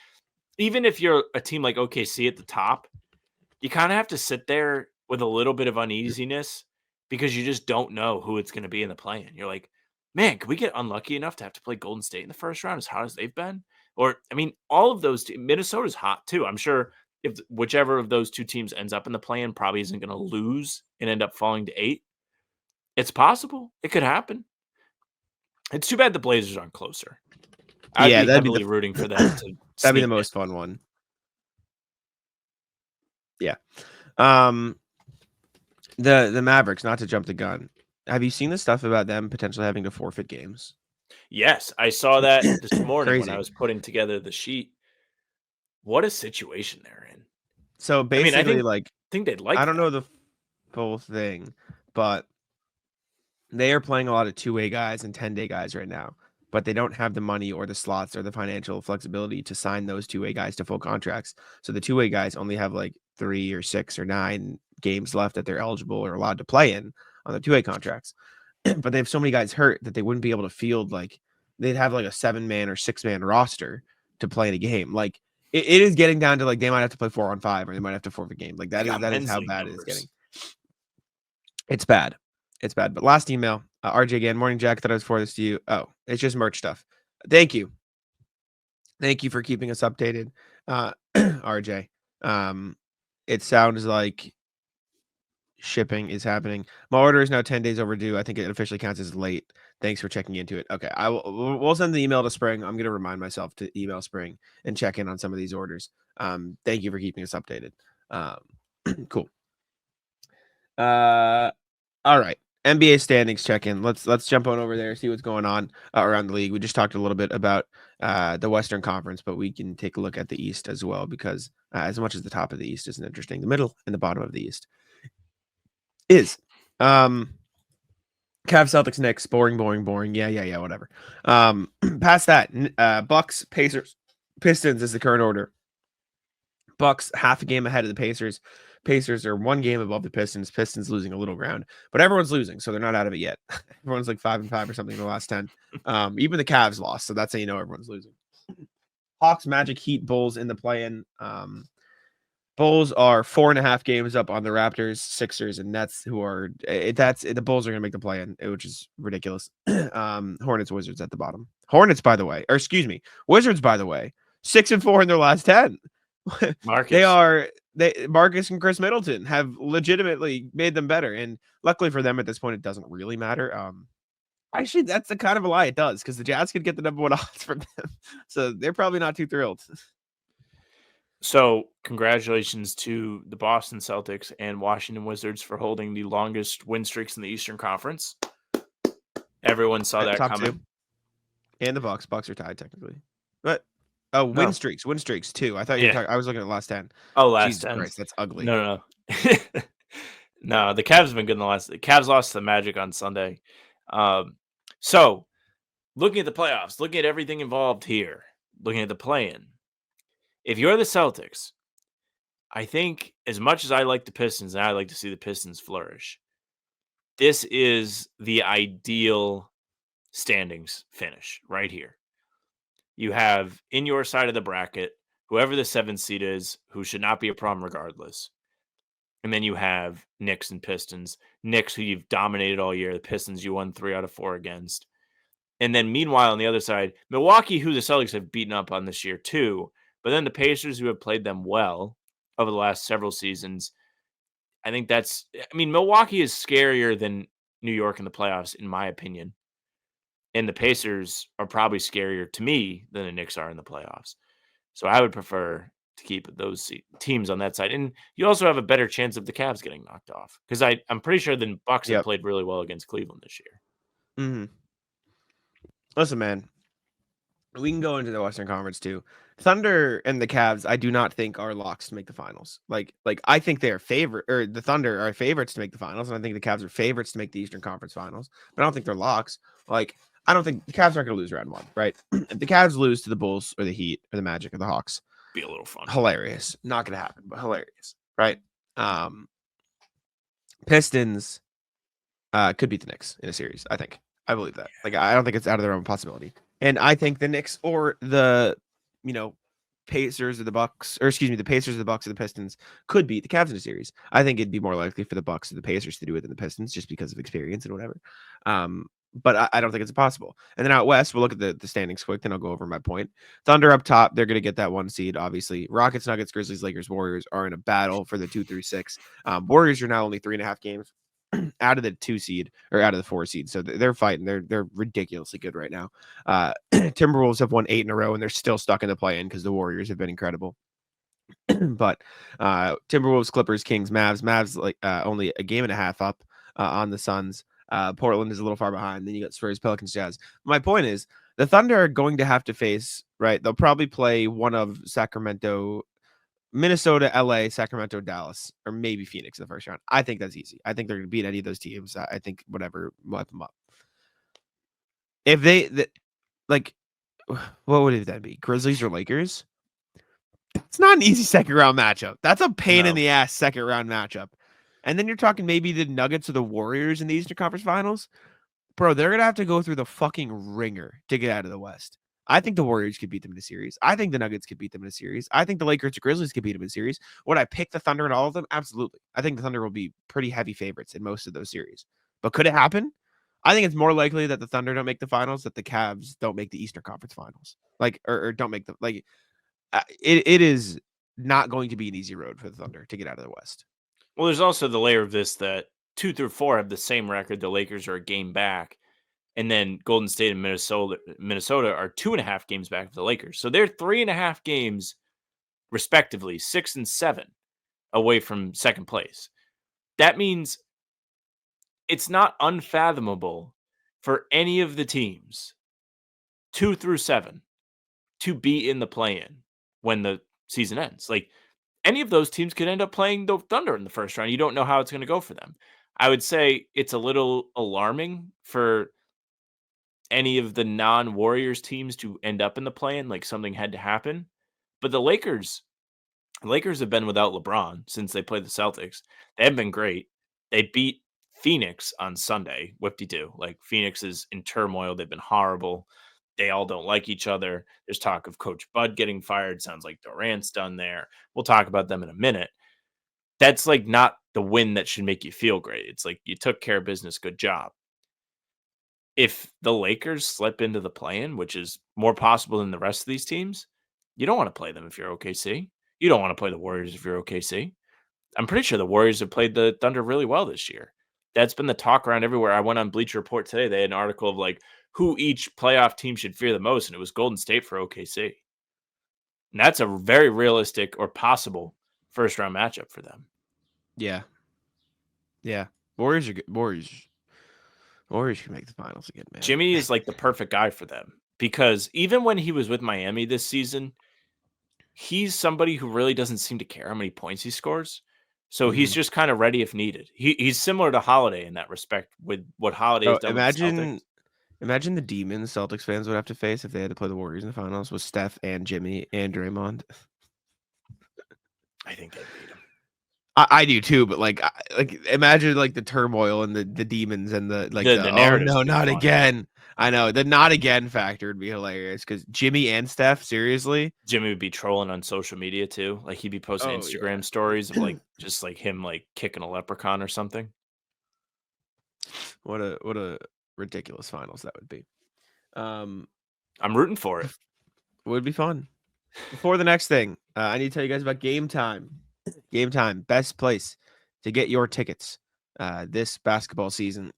Speaker 3: Even if you're a team like OKC at the top, you kind of have to sit there with a little bit of uneasiness because you just don't know who it's going to be in the play-in. You're like, man, could we get unlucky enough to have to play Golden State in the first round as hot as they've been? Or, I mean, all of those Minnesota's hot too. I'm sure if whichever of those two teams ends up in the play-in probably isn't going to lose and end up falling to 8. It's possible. It could happen. It's too bad the Blazers aren't closer. I'd
Speaker 2: Yeah,
Speaker 3: be heavily rooting for them to
Speaker 2: that'd be the
Speaker 3: sneak
Speaker 2: most
Speaker 3: it.
Speaker 2: fun one. Yeah. The Mavericks, not to jump the gun. Have you seen the stuff about them potentially having to forfeit games?
Speaker 3: Yes, I saw that this morning when I
Speaker 2: Crazy.
Speaker 3: was putting together the sheet. What a situation they're in.
Speaker 2: So
Speaker 3: I mean, I
Speaker 2: basically, like,
Speaker 3: think they'd like
Speaker 2: I don't
Speaker 3: that.
Speaker 2: know the full thing, but they are playing a lot of 2-way guys and 10-day guys right now, but they don't have the money or the slots or the financial flexibility to sign those 2-way guys to full contracts. So the 2-way guys only have like 3 or 6 or 9 games left that they're eligible or allowed to play in on the 2-way contracts. But they have so many guys hurt that they wouldn't be able to field, like they'd have like a 7-man or 6-man roster to play in a game. Like it is getting down to like they might have to play 4-on-5 or they might have to forfeit game. Like
Speaker 3: They got
Speaker 2: that is
Speaker 3: men's
Speaker 2: how
Speaker 3: league
Speaker 2: bad it is getting.
Speaker 3: numbers.
Speaker 2: It's bad. It's bad. But last email, RJ again. Morning, Jack. Thought I was for this to you. Oh, it's just merch stuff. Thank you. Thank you for keeping us updated, RJ. It sounds like shipping is happening. My order is now 10 days overdue. I think it officially counts as late. Thanks for checking into it. Okay, we'll send the email to Spring. I'm gonna remind myself to email Spring and check in on some of these orders. Thank you for keeping us updated. Cool. All right. NBA standings check-in. Let's jump on over there, see what's going on around the league. We just talked a little bit about the Western Conference, but we can take a look at the East as well, because as much as the top of the East isn't interesting, the middle and the bottom of the East is. Cavs, Celtics, Knicks, boring. Yeah, whatever. Past that, Bucks, Pacers, Pistons is the current order. Bucks half a game ahead of the Pacers. Pacers are 1 game above the Pistons. Pistons losing a little ground, but everyone's losing, so they're not out of it yet. Everyone's like 5-5 or something in the last 10. Even the Cavs lost, so that's how you know everyone's losing. Hawks, Magic, Heat, Bulls in the play-in. Bulls are 4.5 games up on the Raptors, Sixers, and Nets, who are the Bulls are going to make the play-in, which is ridiculous. Hornets, Wizards at the bottom. Wizards, by the way, 6-4 in their last 10.
Speaker 3: Marcus.
Speaker 2: Marcus and Chris Middleton have legitimately made them better, and luckily for them at this point, it doesn't really matter. Actually, that's the kind of a lie it does, because the Jazz could get the number 1 odds from them, so they're probably not too thrilled.
Speaker 3: So, congratulations to the Boston Celtics and Washington Wizards for holding the longest win streaks in the Eastern Conference. Everyone saw that coming.
Speaker 2: 2. And the Bucks. Bucks are tied technically, but win streaks too. I thought you were talking. I was looking at last 10.
Speaker 3: Oh, last
Speaker 2: Jesus
Speaker 3: 10.
Speaker 2: Christ, that's ugly.
Speaker 3: No. No, the Cavs have been good in the last. The Cavs lost to the Magic on Sunday. So, looking at the playoffs, looking at everything involved here, looking at the play-in. If you're the Celtics, I think as much as I like the Pistons and I like to see the Pistons flourish, this is the ideal standings finish right here. You have in your side of the bracket, whoever the 7th seed is, who should not be a problem regardless. And then you have Knicks and Pistons. Knicks, who you've dominated all year. The Pistons, you won 3 out of 4 against. And then meanwhile, on the other side, Milwaukee, who the Celtics have beaten up on this year too. But then the Pacers, who have played them well over the last several seasons. I think Milwaukee is scarier than New York in the playoffs, in my opinion. And the Pacers are probably scarier to me than the Knicks are in the playoffs. So I would prefer to keep those teams on that side. And you also have a better chance of the Cavs getting knocked off, because I'm pretty sure the Bucks have played really well against Cleveland this year.
Speaker 2: Mm-hmm. Listen, man, we can go into the Western Conference too. Thunder and the Cavs, I do not think are locks to make the finals. Like I think they're the Thunder are favorites to make the finals, and I think the Cavs are favorites to make the Eastern Conference Finals. But I don't think they're locks. Like, I don't think the Cavs aren't going to lose round 1, right? If the Cavs lose to the Bulls or the Heat or the Magic or the Hawks,
Speaker 3: be a little fun.
Speaker 2: Hilarious. Not going to happen, but hilarious, right? Pistons could beat the Knicks in a series. I believe that. Like, I don't think it's out of their own possibility. And I think the Knicks or the, Pacers or the Bucks, the Pacers or the Bucks or the Pistons could beat the Cavs in a series. I think it'd be more likely for the Bucks or the Pacers to do it than the Pistons, just because of experience and whatever. But I don't think it's impossible. And then out west, we'll look at the standings quick, then I'll go over my point. Thunder up top, they're going to get that 1 seed, obviously. Rockets, Nuggets, Grizzlies, Lakers, Warriors are in a battle for the 2 through 6. Warriors are now only 3.5 games out of the 2 seed or out of the 4 seed. So they're fighting. They're ridiculously good right now. Timberwolves have won 8 in a row, and they're still stuck in the play-in because the Warriors have been incredible. But Timberwolves, Clippers, Kings, Mavs like only a game and a half up on the Suns. Portland is a little far behind. Then you got Spurs, Pelicans, Jazz. My point is the Thunder are going to have to face, right? They'll probably play one of Sacramento, Minnesota, LA, Sacramento, Dallas, or maybe Phoenix in the first round. I think that's easy. I think they're going to beat any of those teams. I think whatever, wipe them up. If what would it then be? Grizzlies or Lakers? It's not an easy second round matchup. That's a pain in the ass second round matchup. And then you're talking maybe the Nuggets or the Warriors in the Eastern Conference Finals. Bro, they're going to have to go through the fucking ringer to get out of the West. I think the Warriors could beat them in a series. I think the Nuggets could beat them in a series. I think the Lakers or Grizzlies could beat them in a series. Would I pick the Thunder in all of them? Absolutely. I think the Thunder will be pretty heavy favorites in most of those series. But could it happen? I think it's more likely that the Thunder don't make the finals, that the Cavs don't make the Eastern Conference Finals. Or don't make them. It is not going to be an easy road for the Thunder to get out of the West.
Speaker 3: Well, there's also the layer of this that 2 through 4 have the same record. The Lakers are a game back. And then Golden State and Minnesota are 2.5 games back of the Lakers. So they're 3.5 games, respectively, 6 and 7 away from second place. That means it's not unfathomable for any of the teams 2 through 7 to be in the play-in when the season ends. Like, any of those teams could end up playing the Thunder in the first round. You don't know how it's going to go for them. I would say it's a little alarming for any of the non-Warriors teams to end up in the play-in, like something had to happen. But the Lakers have been without LeBron since they played the Celtics. They have been great. They beat Phoenix on Sunday, whip-de-doo. Like, Phoenix is in turmoil. They've been horrible. They all don't like each other. There's talk of Coach Bud getting fired. Sounds like Durant's done there. We'll talk about them in a minute. That's like not the win that should make you feel great. It's like you took care of business. Good job. If the Lakers slip into the play-in, which is more possible than the rest of these teams, you don't want to play them if you're OKC. You don't want to play the Warriors if you're OKC. I'm pretty sure the Warriors have played the Thunder really well this year. That's been the talk around everywhere. I went on Bleacher Report today. They had an article of like who each playoff team should fear the most, and it was Golden State for OKC. And that's a very realistic or possible first-round matchup for them.
Speaker 2: Yeah. Yeah. Warriors are good. Warriors can make the finals again, man.
Speaker 3: Jimmy is like the perfect guy for them because even when he was with Miami this season, he's somebody who really doesn't seem to care how many points he scores. So he's just kind of ready if needed. He's similar to Holiday in that respect with what Holiday has done with the Celtics.
Speaker 2: Imagine the demons Celtics fans would have to face if they had to play the Warriors in the finals with Steph and Jimmy and Draymond.
Speaker 3: I think they'd beat him.
Speaker 2: I do too, but like imagine like the turmoil and the demons and the narrative. Oh no, not again. I know the not again factor would be hilarious because Jimmy and Steph, seriously,
Speaker 3: Jimmy would be trolling on social media too. Like he'd be posting Instagram stories of like just like him like kicking a leprechaun or something.
Speaker 2: What a ridiculous finals that would be.
Speaker 3: I'm rooting for it.
Speaker 2: Would be fun. Before the next thing, I need to tell you guys about Gametime. Gametime, best place to get your tickets this basketball season.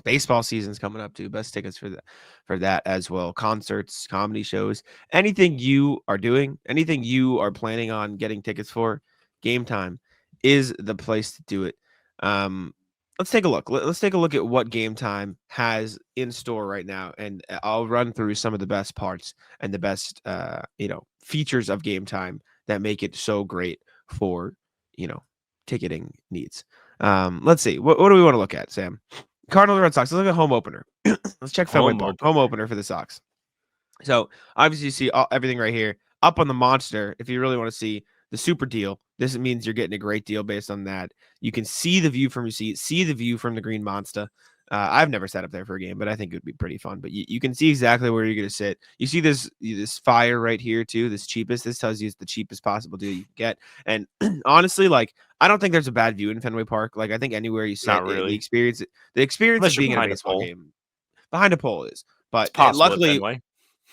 Speaker 2: Baseball season's coming up too. Best tickets for that as well. Concerts, comedy shows, anything you are doing, anything you are planning on getting tickets for, Gametime is the place to do it. Let's take a look. Let's take a look at what Gametime has in store right now, and I'll run through some of the best parts and the best features of Gametime that make it so great for ticketing needs. Let's see. What do we want to look at, Sam? Cardinals Red Sox. Let's look at home opener. Let's check Fenway Park. Home opener for the Sox. So obviously you see everything right here up on the monster. If you really want to see the super deal, this means you're getting a great deal based on that. You can see the view from your seat, see the view from the Green Monster. I've never sat up there for a game, but I think it would be pretty fun. But you can see exactly where you're going to sit. You see this fire right here too, this cheapest. This tells you it's the cheapest possible deal you can get. And honestly, like, I don't think there's a bad view in Fenway Park. Like, I think anywhere you sit,
Speaker 3: Not really.
Speaker 2: the experience of being in a baseball game behind a pole is. But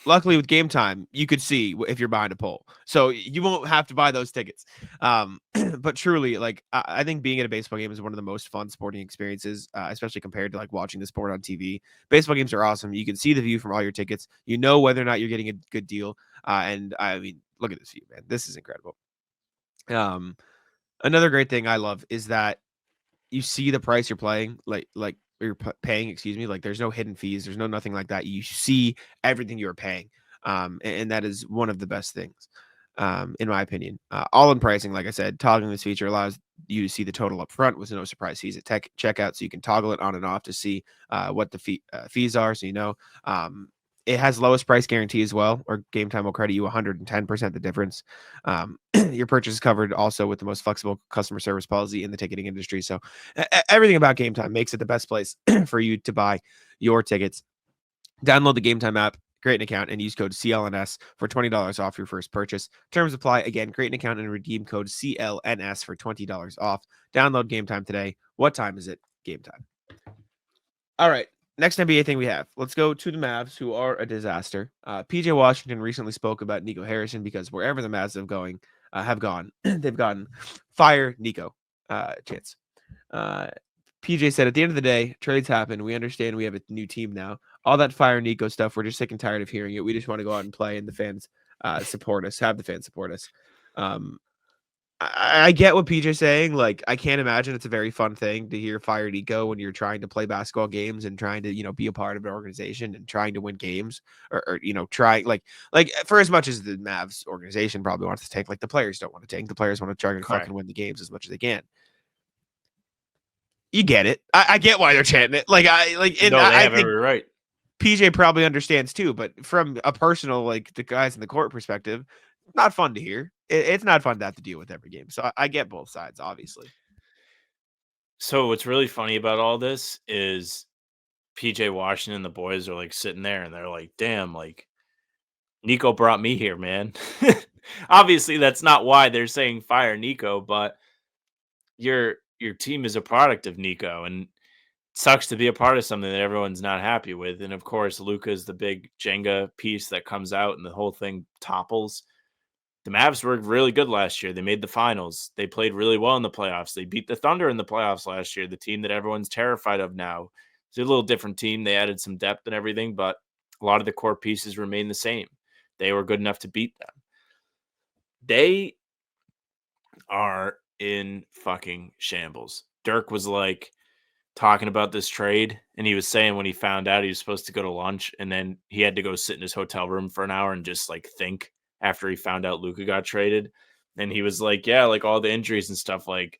Speaker 2: luckily with Gametime, you could see if you're behind a pole, so you won't have to buy those tickets. But truly, like, I think being at a baseball game is one of the most fun sporting experiences, especially compared to like watching the sport on TV. Baseball games are awesome. You can see the view from all your tickets. You know whether or not you're getting a good deal. And I mean, look at this view, man. This is incredible. Another great thing I love is that you see the price you're playing, like you're paying, excuse me, like there's no hidden fees, there's no nothing like that. You see everything you're paying, and that is one of the best things, in my opinion. All in pricing, like I said, toggling this feature allows you to see the total up front with no surprise fees at checkout, so you can toggle it on and off to see what the fees are, so you know. It has lowest price guarantee as well, or Gametime will credit you 110% the difference. Your purchase is covered also with the most flexible customer service policy in the ticketing industry. So everything about Gametime makes it the best place for you to buy your tickets. Download the Gametime app, create an account, and use code CLNS for $20 off your first purchase. Terms apply. Again, create an account and redeem code CLNS for $20 off. Download Gametime today. What time is it? Gametime. All right. Next NBA thing we have. Let's go to the Mavs, who are a disaster. PJ Washington recently spoke about Nico Harrison because wherever the Mavs have gone, they've gotten fire Nico. chance. PJ said, at the end of the day, trades happen. We understand we have a new team now. All that fire Nico stuff, we're just sick and tired of hearing it. We just want to go out and play, and the fans support us. Have the fans support us. I get what PJ's saying. Like, I can't imagine it's a very fun thing to hear fire Nico when you're trying to play basketball games and trying to, be a part of an organization and trying to win games or try like for as much as the Mavs organization probably wants to tank, like the players don't want to tank. The players want to try and fucking win the games as much as they can. You get it. I get why they're chanting it. I
Speaker 3: have
Speaker 2: think
Speaker 3: every right.
Speaker 2: PJ probably understands too, but from a personal, like the guys in the court perspective, not fun to hear. It's not fun to have to deal with every game. So I get both sides, obviously.
Speaker 3: So what's really funny about all this is PJ Washington and the boys are like sitting there and they're like, damn, like Nico brought me here, man. Obviously, that's not why they're saying fire Nico, but your team is a product of Nico, and it sucks to be a part of something that everyone's not happy with. And of course, Luka is the big Jenga piece that comes out, and the whole thing topples. The Mavs were really good last year. They made the finals. They played really well in the playoffs. They beat the Thunder in the playoffs last year, the team that everyone's terrified of now. It's a little different team. They added some depth and everything, but a lot of the core pieces remain the same. They were good enough to beat them. They are in fucking shambles. Dirk was like talking about this trade, and he was saying when he found out he was supposed to go to lunch, and then he had to go sit in his hotel room for an hour and just like think after he found out Luka got traded. And he was like, yeah, like all the injuries and stuff, like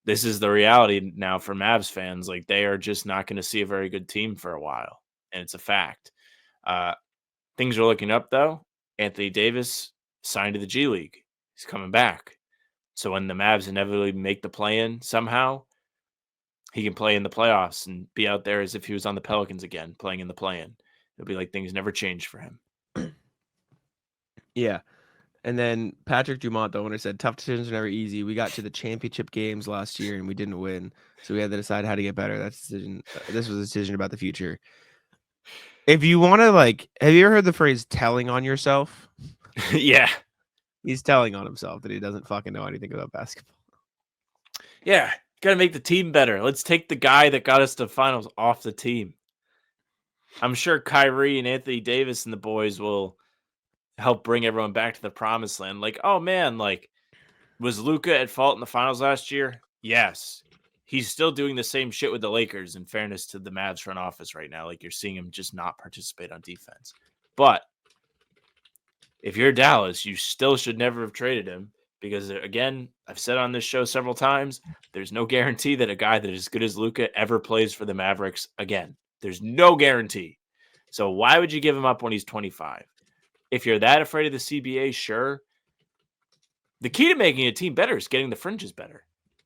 Speaker 3: this is the reality now for Mavs fans. Like they are just not going to see a very good team for a while. And it's a fact. Things are looking up though. Anthony Davis signed to the G League. He's coming back. So when the Mavs inevitably make the play-in somehow, he can play in the playoffs and be out there as if he was on the Pelicans again, playing in the play-in. It'll be like things never changed for him.
Speaker 2: Yeah. And then Patrick Dumont, the owner, said, tough decisions are never easy. We got to the championship games last year and we didn't win. So we had to decide how to get better. This was a decision about the future. If you want to, have you ever heard the phrase telling on yourself?
Speaker 3: Yeah.
Speaker 2: He's telling on himself that he doesn't fucking know anything about basketball.
Speaker 3: Yeah. Got to make the team better. Let's take the guy that got us to finals off the team. I'm sure Kyrie and Anthony Davis and the boys will help bring everyone back to the promised land. Like, oh man, was Luka at fault in the finals last year? Yes. He's still doing the same shit with the Lakers, in fairness to the Mavs front office right now. Like, you're seeing him just not participate on defense. But if you're Dallas, you still should never have traded him because, again, I've said on this show several times, there's no guarantee that a guy that is as good as Luka ever plays for the Mavericks again. There's no guarantee. So why would you give him up when he's 25? If you're that afraid of the CBA, sure. The key to making a team better is getting the fringes better.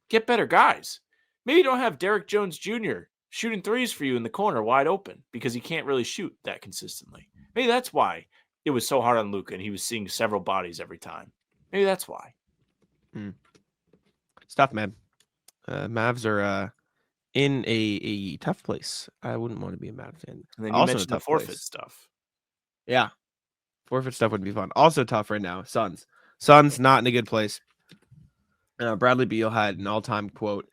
Speaker 3: Get better guys. Maybe you don't have Derrick Jones Jr. shooting threes for you in the corner wide open because he can't really shoot that consistently. Maybe that's why it was so hard on Luka and he was seeing several bodies every time. Maybe that's why.
Speaker 2: It's tough, man. Mavs are in a tough place. I wouldn't want to be a Mavs fan.
Speaker 3: And then you mentioned the forfeit stuff.
Speaker 2: Yeah. Forfeit stuff would be fun. Also tough right now. Suns not in a good place. Bradley Beal had an all-time quote.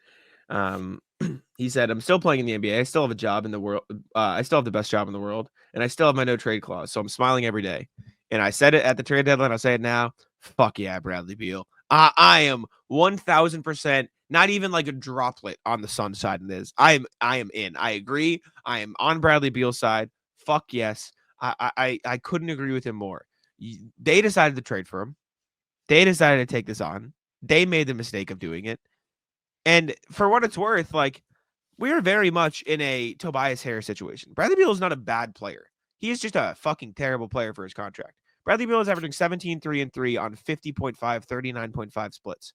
Speaker 2: He said, I'm still playing in the NBA. I still have a job in the world. I still have the best job in the world. And I still have my no trade clause. So I'm smiling every day. And I said it at the trade deadline. I'll say it now. Fuck yeah, Bradley Beal. I am 1000%, not even like a droplet on the Sun side of this. I am in. I agree. I am on Bradley Beal's side. Fuck yes. I couldn't agree with him more. They decided to trade for him. They decided to take this on. They made the mistake of doing it. And for what it's worth, we're very much in a Tobias Harris situation. Bradley Beal is not a bad player. He is just a fucking terrible player for his contract. Bradley Beal is averaging 17, 3, and 3 on 50.5, 39.5 splits.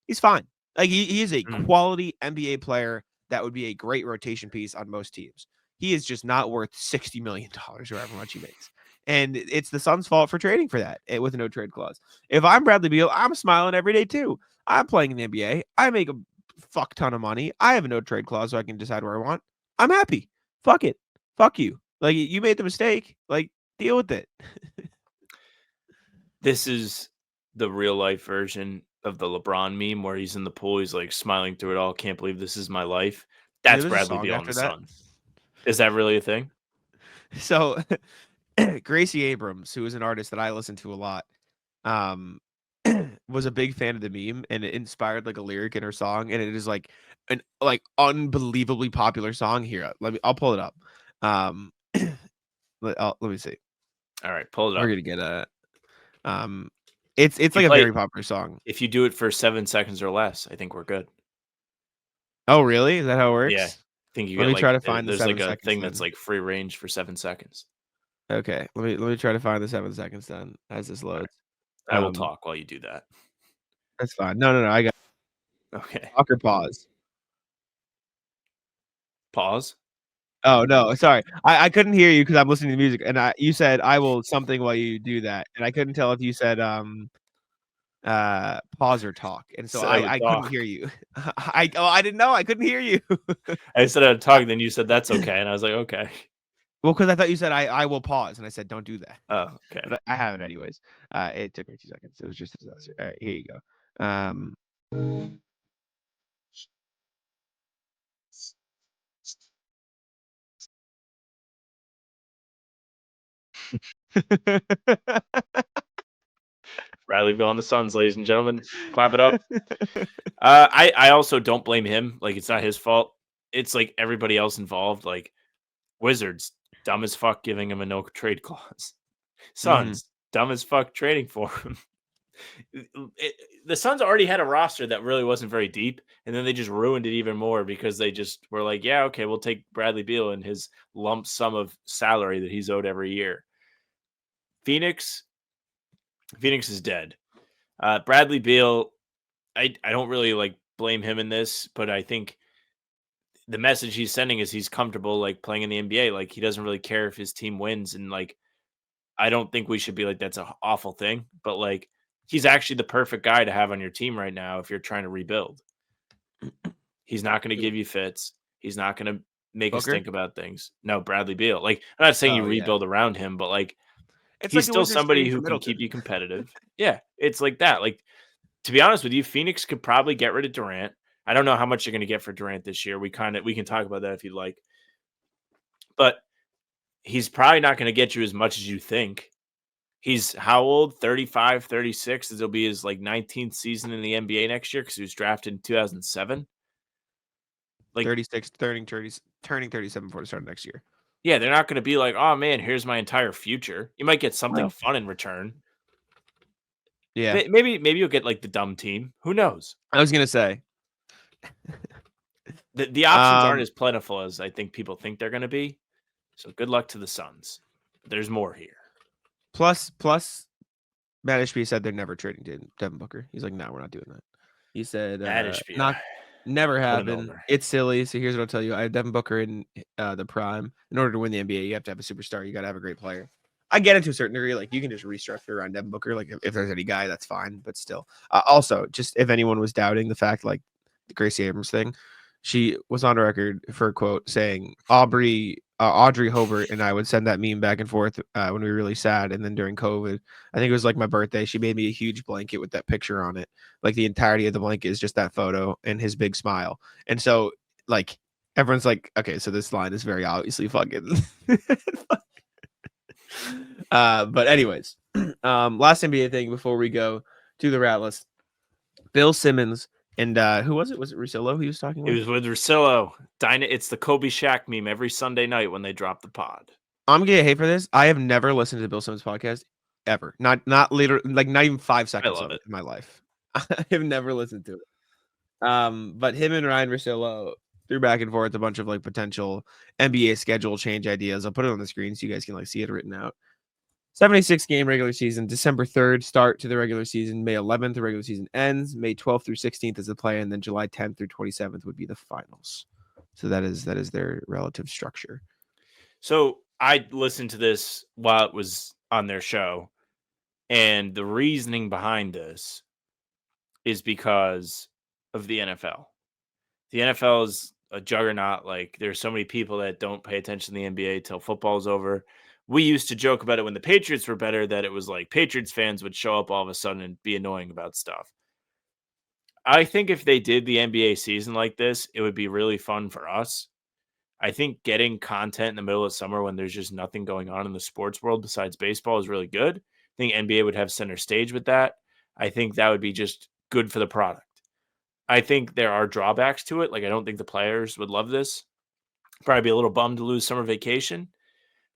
Speaker 2: He's fine. He is a quality NBA player that would be a great rotation piece on most teams. He is just not worth $60 million or however much he makes. And it's the Suns' fault for trading for that with a no trade clause. If I'm Bradley Beal, I'm smiling every day too. I'm playing in the NBA. I make a fuck ton of money. I have a no trade clause so I can decide where I want. I'm happy. Fuck it. Fuck you. You made the mistake. Deal with it.
Speaker 3: This is the real life version of the LeBron meme where he's in the pool, he's like smiling through it all. Can't believe this is my life.
Speaker 2: Yeah,
Speaker 3: That's
Speaker 2: there's a
Speaker 3: Bradley
Speaker 2: song
Speaker 3: Beal on
Speaker 2: after
Speaker 3: the
Speaker 2: that.
Speaker 3: Suns. Is that really a thing?
Speaker 2: So Gracie Abrams, who is an artist that I listen to a lot, was a big fan of the meme, and it inspired like a lyric in her song, and it is like an unbelievably popular song. Here, I'll pull it up. Let me see.
Speaker 3: All right, pull it
Speaker 2: We're
Speaker 3: up.
Speaker 2: gonna get a it's
Speaker 3: You
Speaker 2: like a
Speaker 3: play
Speaker 2: very popular song.
Speaker 3: if you do it for 7 seconds or less, I think we're good.
Speaker 2: Oh, really? Is that how it
Speaker 3: Yeah,
Speaker 2: works?
Speaker 3: I think you
Speaker 2: Let
Speaker 3: get
Speaker 2: me
Speaker 3: like
Speaker 2: try to find the
Speaker 3: there's like
Speaker 2: 7
Speaker 3: a
Speaker 2: seconds
Speaker 3: thing that's
Speaker 2: then.
Speaker 3: like free range for 7 seconds.
Speaker 2: Okay, let me try to find the 7 seconds then as this loads.
Speaker 3: I will talk while you do that.
Speaker 2: That's fine. No, I got
Speaker 3: Okay.
Speaker 2: talk or pause.
Speaker 3: Pause.
Speaker 2: Oh, no, sorry. I couldn't hear you because I'm listening to music, and you said, "I will something while you do that," and I couldn't tell if you said, pause or talk, and so
Speaker 3: Said I would
Speaker 2: I couldn't
Speaker 3: talk.
Speaker 2: hear you. I didn't know, I couldn't hear you.
Speaker 3: I said I'd talk, then you said that's okay, and I was like, okay.
Speaker 2: Well, because I thought you said, "I will pause," and I said, "Don't do that."
Speaker 3: Oh, okay.
Speaker 2: But I have it anyways. It took me 2 seconds. It was just a disaster. All right, here you go.
Speaker 3: Bradley Beal on the Suns, ladies and gentlemen. Clap it up. I also don't blame him. Like, it's not his fault. It's like everybody else involved. Like Wizards, dumb as fuck, giving him a no trade clause.
Speaker 2: Mhm.
Speaker 3: Suns, dumb as fuck, trading for him. The Suns already had a roster that really wasn't very deep, and then they just ruined it even more because they just were like, yeah, okay, we'll take Bradley Beal and his lump sum of salary that he's owed every year. Phoenix is dead. Bradley Beal, I don't really like blame him in this, but I think the message he's sending is he's comfortable like playing in the NBA. Like he doesn't really care if his team wins, and like I don't think we should be like that's an awful thing, but like he's actually the perfect guy to have on your team right now if you're trying to rebuild. He's not going to give you fits. He's not going to make us
Speaker 2: Booker?
Speaker 3: think about things. No, Bradley Beal. Like I'm not saying you
Speaker 2: Oh, yeah.
Speaker 3: rebuild around him, but like
Speaker 2: It's
Speaker 3: he's
Speaker 2: like the
Speaker 3: still
Speaker 2: Wizards
Speaker 3: somebody
Speaker 2: trading for
Speaker 3: who can keep
Speaker 2: Middleton.
Speaker 3: you competitive. Yeah, it's like that. Like to be honest with you, Phoenix could probably get rid of Durant. I don't know how much you're going to get for Durant this year. We can talk about that if you'd like. But he's probably not going to get you as much as you think. He's how old? 35, 36. This will be his like 19th season in the NBA next year because he was drafted in 2007. Like
Speaker 2: 36, turning 37 before the start of next year.
Speaker 3: yeah, they're not going to be like, oh man, here's my entire future. You might get something
Speaker 2: Well,
Speaker 3: fun in return.
Speaker 2: yeah.
Speaker 3: Maybe you'll get like the dumb team. Who knows?
Speaker 2: I was gonna say.
Speaker 3: The options aren't as plentiful as I think people think they're going to be. So good luck to the Suns. There's more here.
Speaker 2: Plus, Matt Ishbia said they're never trading Devin Booker. He's like, no, we're not doing that. He said,
Speaker 3: That is
Speaker 2: not never
Speaker 3: him
Speaker 2: happen.
Speaker 3: over.
Speaker 2: It's silly. So here's what I'll tell you: I have Devin Booker in the prime. In order to win the NBA, you have to have a superstar. You got to have a great player. I get it to a certain degree. Like you can just restructure around Devin Booker. Like if there's any guy, that's fine. But still, also, just if anyone was doubting the fact, like the Gracie Abrams thing, she was on record for a quote saying Audrey Hobart and I would send that meme back and forth when we were really sad. And then during COVID, I think it was like my birthday, she made me a huge blanket with that picture on it. Like the entirety of the blanket is just that photo and his big smile. And so like everyone's like, okay, so this line is very obviously fucking. But anyways, last NBA thing before we go to the rat list. Bill Simmons and who was it? Was it Russillo he was talking
Speaker 3: It
Speaker 2: with?
Speaker 3: was with Russillo. It's the Kobe Shaq meme every Sunday night when they drop the pod.
Speaker 2: I'm gonna get hate for this. I have never listened to the Bill Simmons podcast ever. Not later, like not even 5 seconds
Speaker 3: love
Speaker 2: of
Speaker 3: it.
Speaker 2: in my life. I have never listened to it. But him and Ryan Russillo threw back and forth a bunch of like potential NBA schedule change ideas. I'll put it on the screen so you guys can like see it written out. 76 game regular season, December 3rd start to the regular season, May 11th the regular season ends, May 12th through 16th is the play, and then July 10th through 27th would be the finals. So that is their relative structure.
Speaker 3: So I listened to this while it was on their show, and the reasoning behind this is because of the NFL. The NFL is a juggernaut. Like there's so many people that don't pay attention to the NBA till football's over. We used to joke about it when the Patriots were better, that it was like Patriots fans would show up all of a sudden and be annoying about stuff. I think if they did the NBA season like this, it would be really fun for us. I think getting content in the middle of summer when there's just nothing going on in the sports world besides baseball is really good. I think NBA would have center stage with that. I think that would be just good for the product. I think there are drawbacks to it. Like, I don't think the players would love this. Probably be a little bummed to lose summer vacation,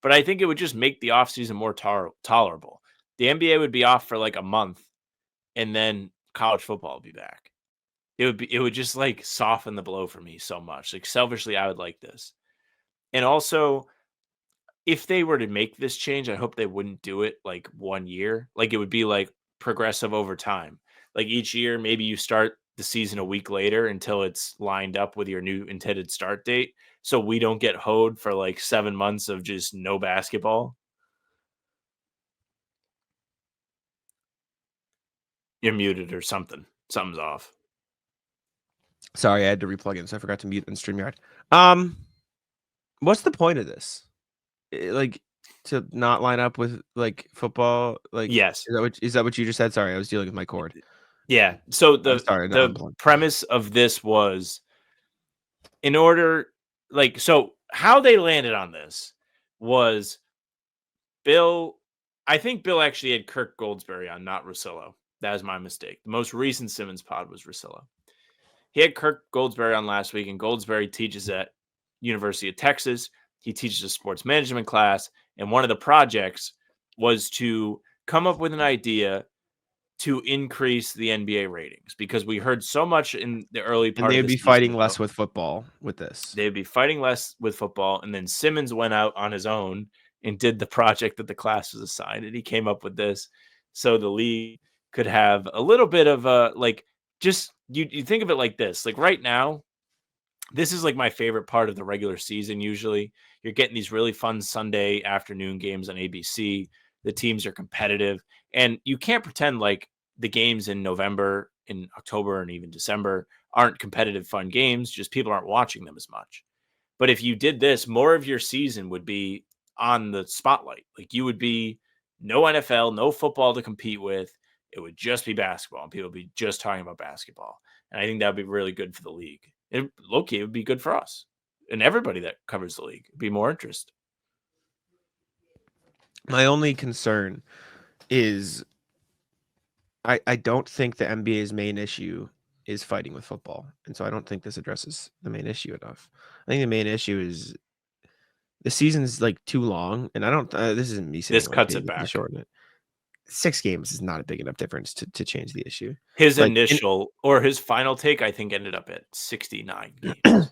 Speaker 3: but I think it would just make the offseason more tolerable. The NBA would be off for like a month, and then college football would be back. It would just like soften the blow for me so much. Like, selfishly, I would like this. And also, if they were to make this change, I hope they wouldn't do it like 1 year. Like, it would be like progressive over time. Like, each year, maybe you start the season a week later until it's lined up with your new intended start date. So we don't get hoed for like 7 months of just no basketball. You're muted or something. Something's off.
Speaker 2: Sorry, I had to replug in, so I forgot to mute in StreamYard. What's the point of this? Like, to not line up with like football? Like,
Speaker 3: Yes.
Speaker 2: Is that what you just said? Sorry, I was dealing with my cord.
Speaker 3: Yeah. So
Speaker 2: the
Speaker 3: premise of this was, in order, like, so how they landed on this was Bill. I think Bill actually had Kirk Goldsberry on, not Russillo. That was my mistake. The most recent Simmons pod was Russillo. He had Kirk Goldsberry on last week, and Goldsberry teaches at University of Texas. He teaches a sports management class, and one of the projects was to come up with an idea to increase the NBA ratings, because we heard so much in the early part.
Speaker 2: And they
Speaker 3: of
Speaker 2: would
Speaker 3: the
Speaker 2: be
Speaker 3: season
Speaker 2: fighting less with football with this.
Speaker 3: They'd be fighting less with football, and then Simmons went out on his own and did the project that the class was assigned, and he came up with this, so the league could have a little bit of a, like, just you think of it like this. Like, right now, this is like my favorite part of the regular season. Usually you're getting these really fun Sunday afternoon games on ABC. The teams are competitive, and you can't pretend like the games in November, in October, and even December aren't competitive, fun games. Just people aren't watching them as much. But if you did this, more of your season would be on the spotlight. Like, you would be no NFL, no football to compete with. It would just be basketball, and people would be just talking about basketball. And I think that would be really good for the league. Low-key, it would be good for us and everybody that covers the league. It'd be more interest.
Speaker 2: My only concern is I don't think the NBA's main issue is fighting with football. And so I don't think this addresses the main issue enough. I think the main issue is the season's like too long. And I don't, this isn't me saying
Speaker 3: This cuts it back.
Speaker 2: Shorten it. 6 games is not a big enough difference to change the issue.
Speaker 3: His initial or his final take, I think, ended up at 69 games.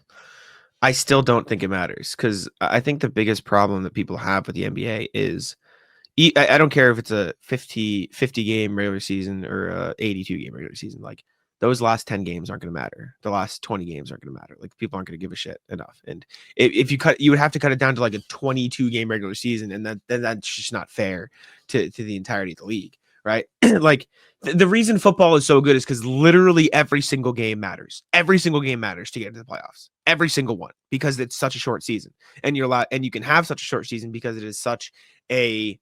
Speaker 2: I still don't think it matters, because I think the biggest problem that people have with the NBA is, I don't care if it's a 50 game regular season or a 82 game regular season. Like, those last 10 games aren't going to matter. The last 20 games aren't going to matter. Like, people aren't going to give a shit enough. And if you would have to cut it down to like a 22 game regular season, and then that's just not fair to the entirety of the league, right? Like, the reason football is so good is because literally every single game matters. Every single game matters to get into the playoffs. Every single one, because it's such a short season, and you can have such a short season because it is such a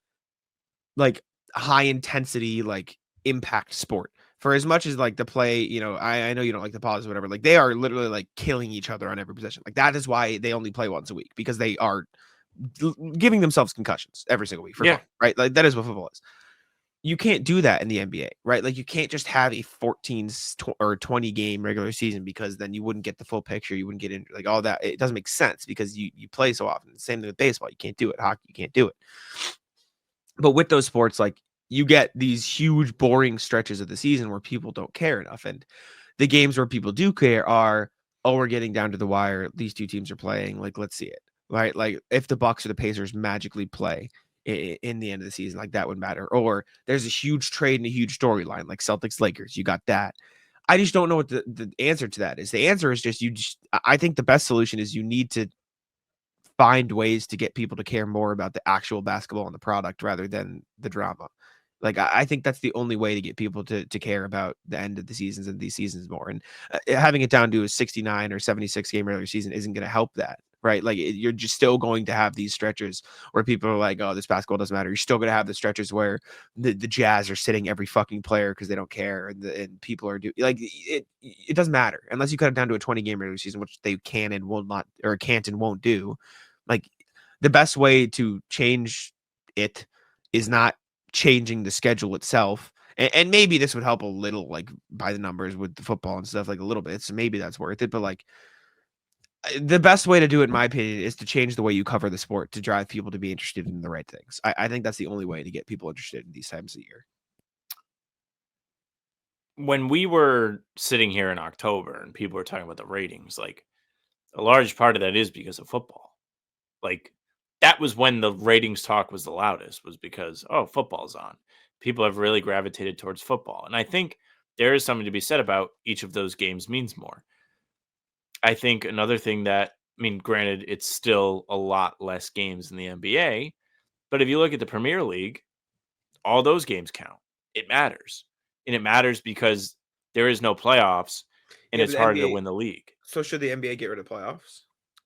Speaker 2: like high intensity, like impact sport. For as much as like the play, I know you don't like the pause or whatever, like they are literally like killing each other on every possession. Like, that is why they only play once a week, because they are giving themselves concussions every single week for fun, right? Like, that is what football is. You can't do that in the NBA, right? Like, you can't just have a 14 or 20 game regular season, because then you wouldn't get the full picture. You wouldn't get into like all that. It doesn't make sense, because you play so often. Same thing with baseball. You can't do it. Hockey, you can't do it. But with those sports, like, you get these huge boring stretches of the season where people don't care enough. And the games where people do care are, oh, we're getting down to the wire. These two teams are playing. Like, let's see it, right? Like, if the Bucks or the Pacers magically play in the end of the season, like, that would matter. Or there's a huge trade and a huge storyline, like Celtics Lakers. You got that. I just don't know what the answer to that is. The answer is I think the best solution is you need to find ways to get people to care more about the actual basketball and the product rather than the drama. Like, I think that's the only way to get people to care about the end of the seasons and these seasons more. And having it down to a 69 or 76 game regular season isn't going to help that, right? Like you're just still going to have these stretches where people are like, oh, this basketball doesn't matter. You're still going to have the stretches where the Jazz are sitting every fucking player because they don't care, and people are doing like it doesn't matter unless you cut it down to a 20-game regular season, which they can and will not, or can't and won't do. Like the best way to change it is not changing the schedule itself. And maybe this would help a little, like by the numbers with the football and stuff, like a little bit. So maybe that's worth it. But like the best way to do it, in my opinion, is to change the way you cover the sport to drive people to be interested in the right things. I think that's the only way to get people interested in these times of the year.
Speaker 3: When we were sitting here in October and people were talking about the ratings, like a large part of that is because of football. Like that was when the ratings talk was the loudest, was because, oh, football's on. People have really gravitated towards football. And I think there is something to be said about each of those games means more. I think another thing that, I mean, granted, it's still a lot less games in the NBA, but if you look at the Premier League, all those games count. It matters. And it matters because there is no playoffs and
Speaker 2: Yeah,
Speaker 3: it's
Speaker 2: but the
Speaker 3: harder to
Speaker 2: NBA
Speaker 3: win the league.
Speaker 2: So should the NBA get rid of playoffs?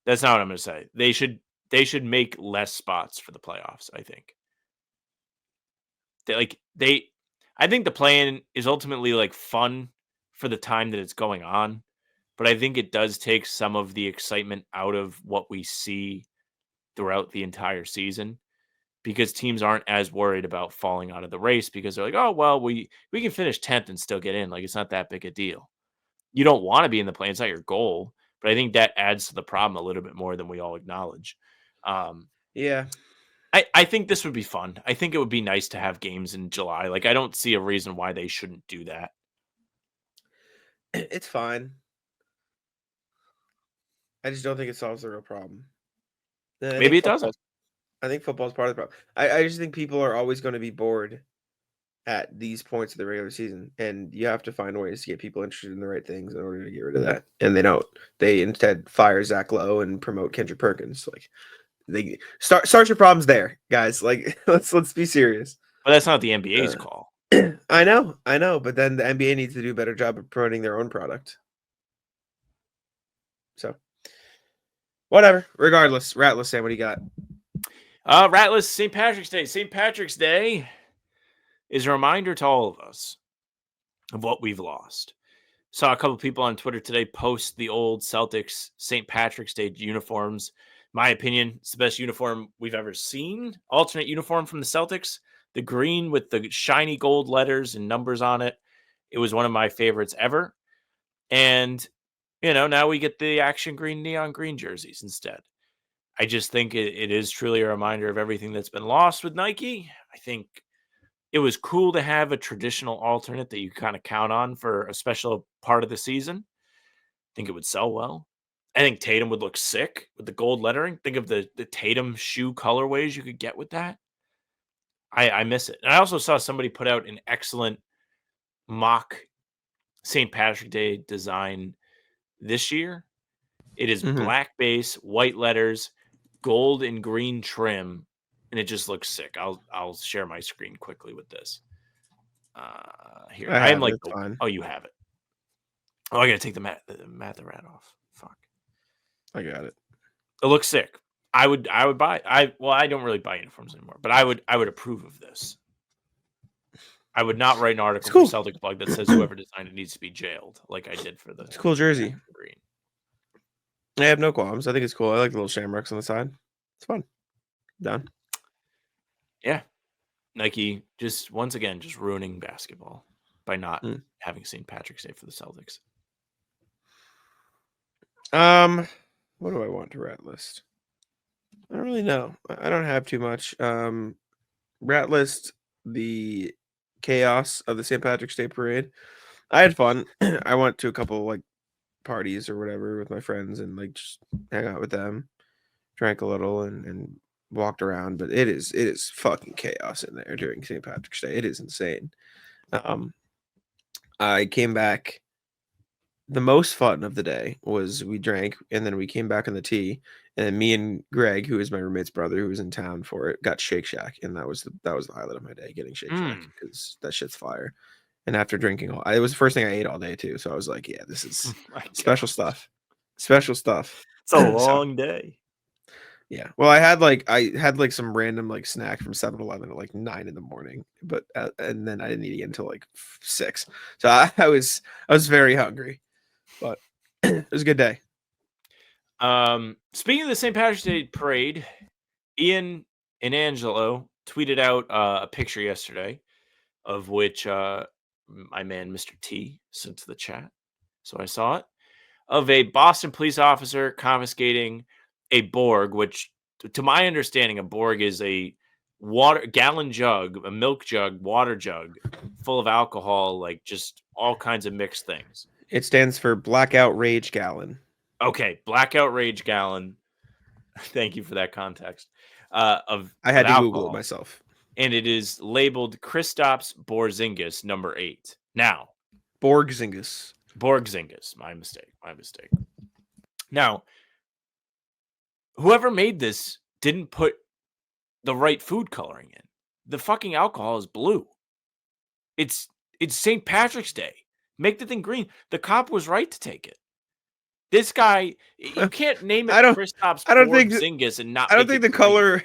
Speaker 3: That's not what I'm going to say. They should make less spots for the playoffs, I think. I think the play-in is ultimately like fun for the time that it's going on, but I think it does take some of the excitement out of what we see throughout the entire season, because teams aren't as worried about falling out of the race because they're like, oh, well, we can finish 10th and still get in. Like, it's not that big a deal. You don't want to be in the play. It's not your goal, but I think that adds to the problem a little bit more than we all acknowledge.
Speaker 2: Yeah.
Speaker 3: I think this would be fun. I think it would be nice to have games in July. Like, I don't see a reason why they shouldn't do that.
Speaker 2: It's fine. I just don't think it solves the real problem.
Speaker 3: Maybe it doesn't.
Speaker 2: I think football's part of the problem. I just think people are always going to be bored at these points of the regular season, and you have to find ways to get people interested in the right things in order to get rid of that. And they don't. They instead fire Zach Lowe and promote Kendrick Perkins. Like they start your problems there, guys. Like let's be serious.
Speaker 3: But that's not the NBA's call.
Speaker 2: I know, but then the NBA needs to do a better job of promoting their own product. So, whatever. Regardless, Ratless, Sam, what do you got?
Speaker 3: Ratless, St. Patrick's Day. St. Patrick's Day is a reminder to all of us of what we've lost. Saw a couple people on Twitter today post the old Celtics St. Patrick's Day uniforms. My opinion, it's the best uniform we've ever seen. Alternate uniform from the Celtics. The green with the shiny gold letters and numbers on it. It was one of my favorites ever. And, now we get the action green, neon green jerseys instead. I just think it is truly a reminder of everything that's been lost with Nike. I think it was cool to have a traditional alternate that you kind of count on for a special part of the season. I think it would sell well. I think Tatum would look sick with the gold lettering. Think of the Tatum shoe colorways you could get with that. I miss it. And I also saw somebody put out an excellent mock St. Patrick's Day design this year. It is black base, white letters, gold and green trim, and it just looks sick. I'll share my screen quickly with this. Here I am like, oh, you have it. Oh, I gotta take the mat the rat off. Fuck.
Speaker 2: I got it.
Speaker 3: It looks sick. I would buy. I don't really buy uniforms anymore, but I would approve of this. I would not write an article for Celtics blog that says whoever designed it needs to be jailed, like I did for the.
Speaker 2: It's a cool jersey.
Speaker 3: Green.
Speaker 2: I have no qualms. I think it's cool. I like the little shamrocks on the side. It's fun. Done.
Speaker 3: Yeah. Nike just once again just ruining basketball by not having St. Patrick's Day for the Celtics.
Speaker 2: What do I want to rat list? I don't really know. I don't have too much. Rat list the chaos of the St. Patrick's Day parade. I had fun. I went to a couple like parties or whatever with my friends and like just hang out with them, drank a little and walked around. But it is fucking chaos in there during St. Patrick's Day. It is insane. I came back. The most fun of the day was we drank and then we came back on the tee, and me and Greg, who is my roommate's brother, who was in town for it, got Shake Shack, and that was the highlight of my day, getting Shake Shack, because that shit's fire. And after drinking it was the first thing I ate all day too, so I was like, yeah, this is special stuff. Special stuff.
Speaker 3: It's a long day.
Speaker 2: Yeah. Well, I had some random like snack from 7-Eleven at like 9 in the morning, but and then I didn't eat it until like 6. So I was very hungry, but it was a good day.
Speaker 3: Speaking of the St. Patrick's Day parade, Ian and Angelo tweeted out a picture yesterday of which my man Mr. T sent to the chat. So I saw it of a Boston police officer confiscating a Borg, which to my understanding, a Borg is a gallon jug, a milk jug, water jug full of alcohol, like just all kinds of mixed things.
Speaker 2: It stands for Blackout Rage Gallon.
Speaker 3: Okay, Blackout Rage Gallon. Thank you for that context. I
Speaker 2: had to Google it myself.
Speaker 3: And it is labeled Kristaps Porzingis number 8. Now,
Speaker 2: Borgzingus.
Speaker 3: My mistake. Now, whoever made this didn't put the right food coloring in. The fucking alcohol is blue. It's St. Patrick's Day. Make the thing green. The cop was right to take it. This guy, you can't name it Kristaps Porzingis and not.
Speaker 2: I don't think the color.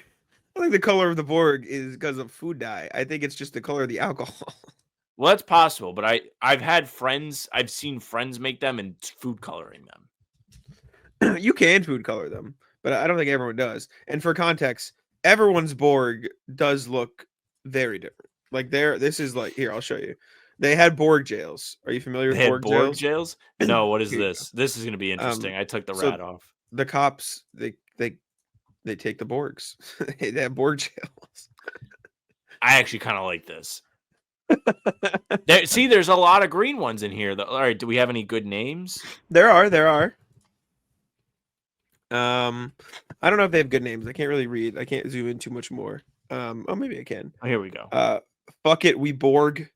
Speaker 2: I think the color of the Borg is because of food dye. I think it's just the color of the alcohol.
Speaker 3: Well, that's possible, but I've seen friends make them and food coloring
Speaker 2: them. You can food color them, but I don't think everyone does. And for context, everyone's Borg does look very different. Like this is like, here, I'll show you. They had Borg jails. Are you familiar with Borg
Speaker 3: jails? No, what is this? This is going to be interesting. I took the rat off.
Speaker 2: The cops, they take the Borgs. They have Borg jails.
Speaker 3: I actually kind of like this. There's a lot of green ones in here. All right, do we have any good names?
Speaker 2: There are. I don't know if they have good names. I can't really read. I can't zoom in too much more. Maybe I can.
Speaker 3: Oh, here we go.
Speaker 2: Fuck it, we Borg.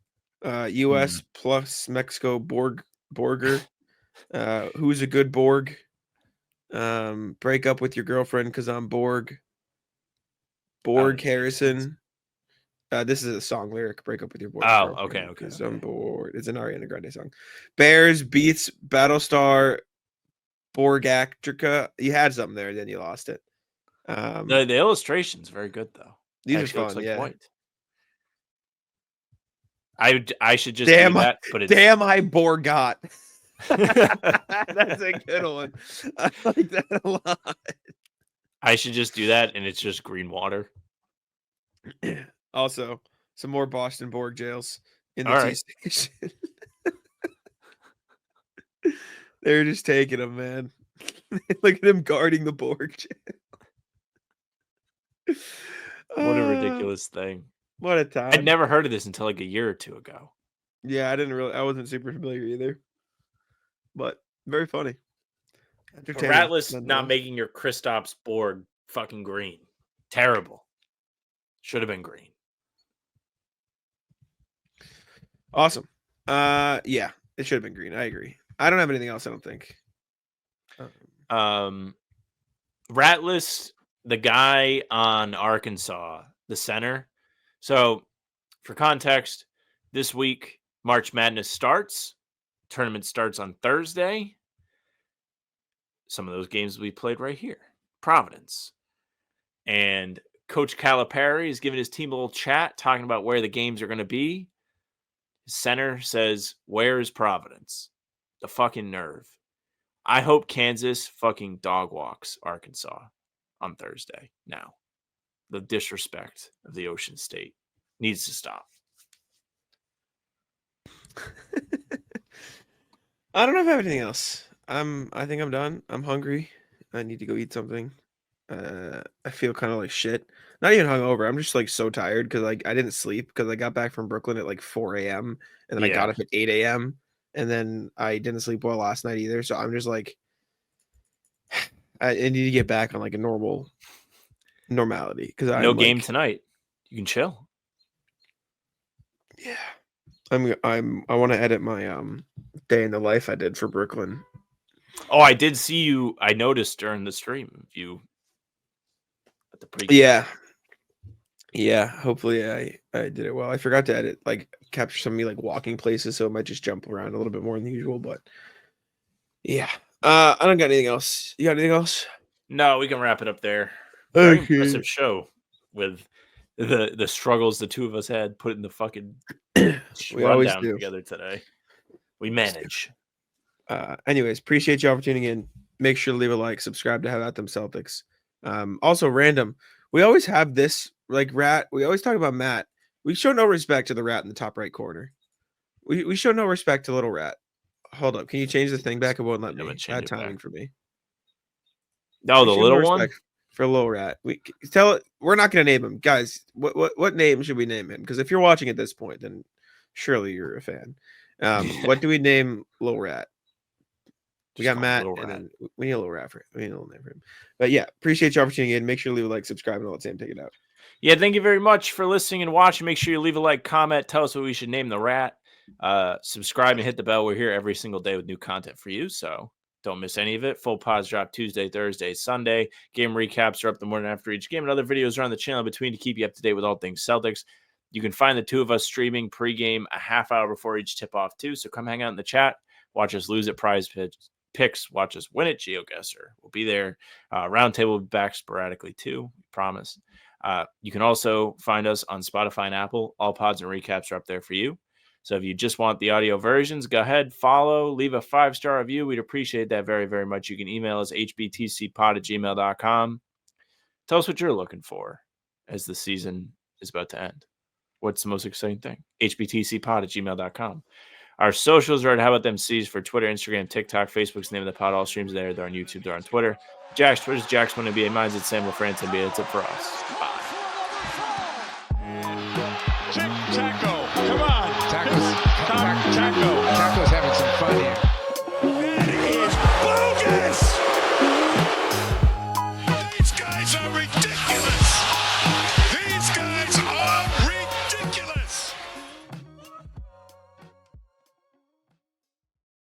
Speaker 2: U.S. plus Mexico Borger. Who's a good Borg? Break up with your girlfriend because I'm Borg. Borg Harrison. This is a song lyric. Break up with your boyfriend.
Speaker 3: Oh, okay.
Speaker 2: Because I'm bored. It's an Ariana Grande song. Bears beats Battlestar Borgactrica. You had something there, then you lost it.
Speaker 3: The illustration's very good though.
Speaker 2: These are fun. Like yeah.
Speaker 3: White. I should just do that. But it's...
Speaker 2: damn, I Borgot. That's a good one. I like that a lot.
Speaker 3: I should just do that, and it's just green water.
Speaker 2: Also, some more Boston Borg jails in the T station. They're just taking them, man. Look at them guarding the Borg jail.
Speaker 3: What a ridiculous thing.
Speaker 2: What a time.
Speaker 3: I'd never heard of this until like a year or two ago.
Speaker 2: Yeah, I wasn't super familiar either. But very funny.
Speaker 3: Ratless not making your Kristaps Borg fucking green. Terrible. Should have been green.
Speaker 2: Awesome. Yeah, it should have been green. I agree. I don't have anything else, I don't think.
Speaker 3: Ratless, the guy on Arkansas, the center. So, for context, this week March Madness starts. Tournament starts on Thursday. Some of those games will be played right here. Providence. And Coach Calipari is giving his team a little chat, talking about where the games are going to be. His center says, "Where is Providence?" The fucking nerve. I hope Kansas fucking dog walks Arkansas on Thursday. Now, the disrespect of the Ocean State needs to stop.
Speaker 2: I don't know if I have anything else. I think I'm done. I'm hungry. I need to go eat something. I feel kind of like shit. Not even hungover. I'm just like so tired because like I didn't sleep because I got back from Brooklyn at like 4 a.m. and then I got up at 8 a.m. and then I didn't sleep well last night either. So I'm just like, I need to get back on like a normality because
Speaker 3: no game tonight. You can chill.
Speaker 2: Yeah, I want to edit my day in the life I did for Brooklyn.
Speaker 3: Oh, I did see you. I noticed during the stream you at the pre.
Speaker 2: Yeah. Hopefully I did it well. I forgot to edit capture some of me like walking places, so it might just jump around a little bit more than usual. But yeah, I don't got anything else. You got anything else?
Speaker 3: No, we can wrap it up there. Very
Speaker 2: Okay.
Speaker 3: impressive show with the struggles the two of us had putting the fucking
Speaker 2: We always
Speaker 3: rundown
Speaker 2: do.
Speaker 3: together today. We manage.
Speaker 2: Anyways, appreciate y'all for tuning in. Make sure to leave a like, subscribe to Bout Them Celtics. Also random. We always have this like rat. We always talk about Matt. We show no respect to the rat in the top right corner. We show no respect to little rat. Hold up. Can you change the thing back? It won't let
Speaker 3: I'm gonna
Speaker 2: me.
Speaker 3: change
Speaker 2: Bad
Speaker 3: it back.
Speaker 2: timing for me.
Speaker 3: Oh,
Speaker 2: We
Speaker 3: the
Speaker 2: show
Speaker 3: little
Speaker 2: no
Speaker 3: one?
Speaker 2: respect for little rat. We tell it we're not gonna name him. Guys, what name should we name him? Because if you're watching at this point, then surely you're a fan. What do we name little rat? We
Speaker 3: Just
Speaker 2: got
Speaker 3: call him
Speaker 2: Matt,
Speaker 3: Little
Speaker 2: and
Speaker 3: Rat.
Speaker 2: then we need a little rat for him. We need a little name for him. But yeah, appreciate y'all for tuning in. Make sure to leave a like, subscribe, and all that. Sam, take it out.
Speaker 3: Yeah, thank you very much for listening and watching. Make sure you leave a like, comment, tell us what we should name the rat. Subscribe and hit the bell. We're here every single day with new content for you, so don't miss any of it. Full pods drop Tuesday, Thursday, Sunday. Game recaps are up the morning after each game, and other videos are on the channel between to keep you up to date with all things Celtics. You can find the two of us streaming pregame a half hour before each tip-off too, so come hang out in the chat. Watch us lose at PrizePicks. Watch us win at GeoGuessr. We'll be there. Roundtable will be back sporadically too, promise. You can also find us on Spotify and Apple. All pods and recaps are up there for you. So if you just want the audio versions, go ahead, follow, leave a 5-star review. We'd appreciate that very, very much. You can email us hbtcpod@gmail.com. Tell us what you're looking for as the season is about to end. What's the most exciting thing? hbtcpod@gmail.com. Our socials are at How About Them C's for Twitter, Instagram, TikTok, Facebook's the name of the pod. All streams there. They're on YouTube. They're on Twitter. Jack's Twitter's Jack's one NBA. Mine's at Sam LaFrance NBA. That's it for us. Bye.
Speaker 1: Tic-tac-toe.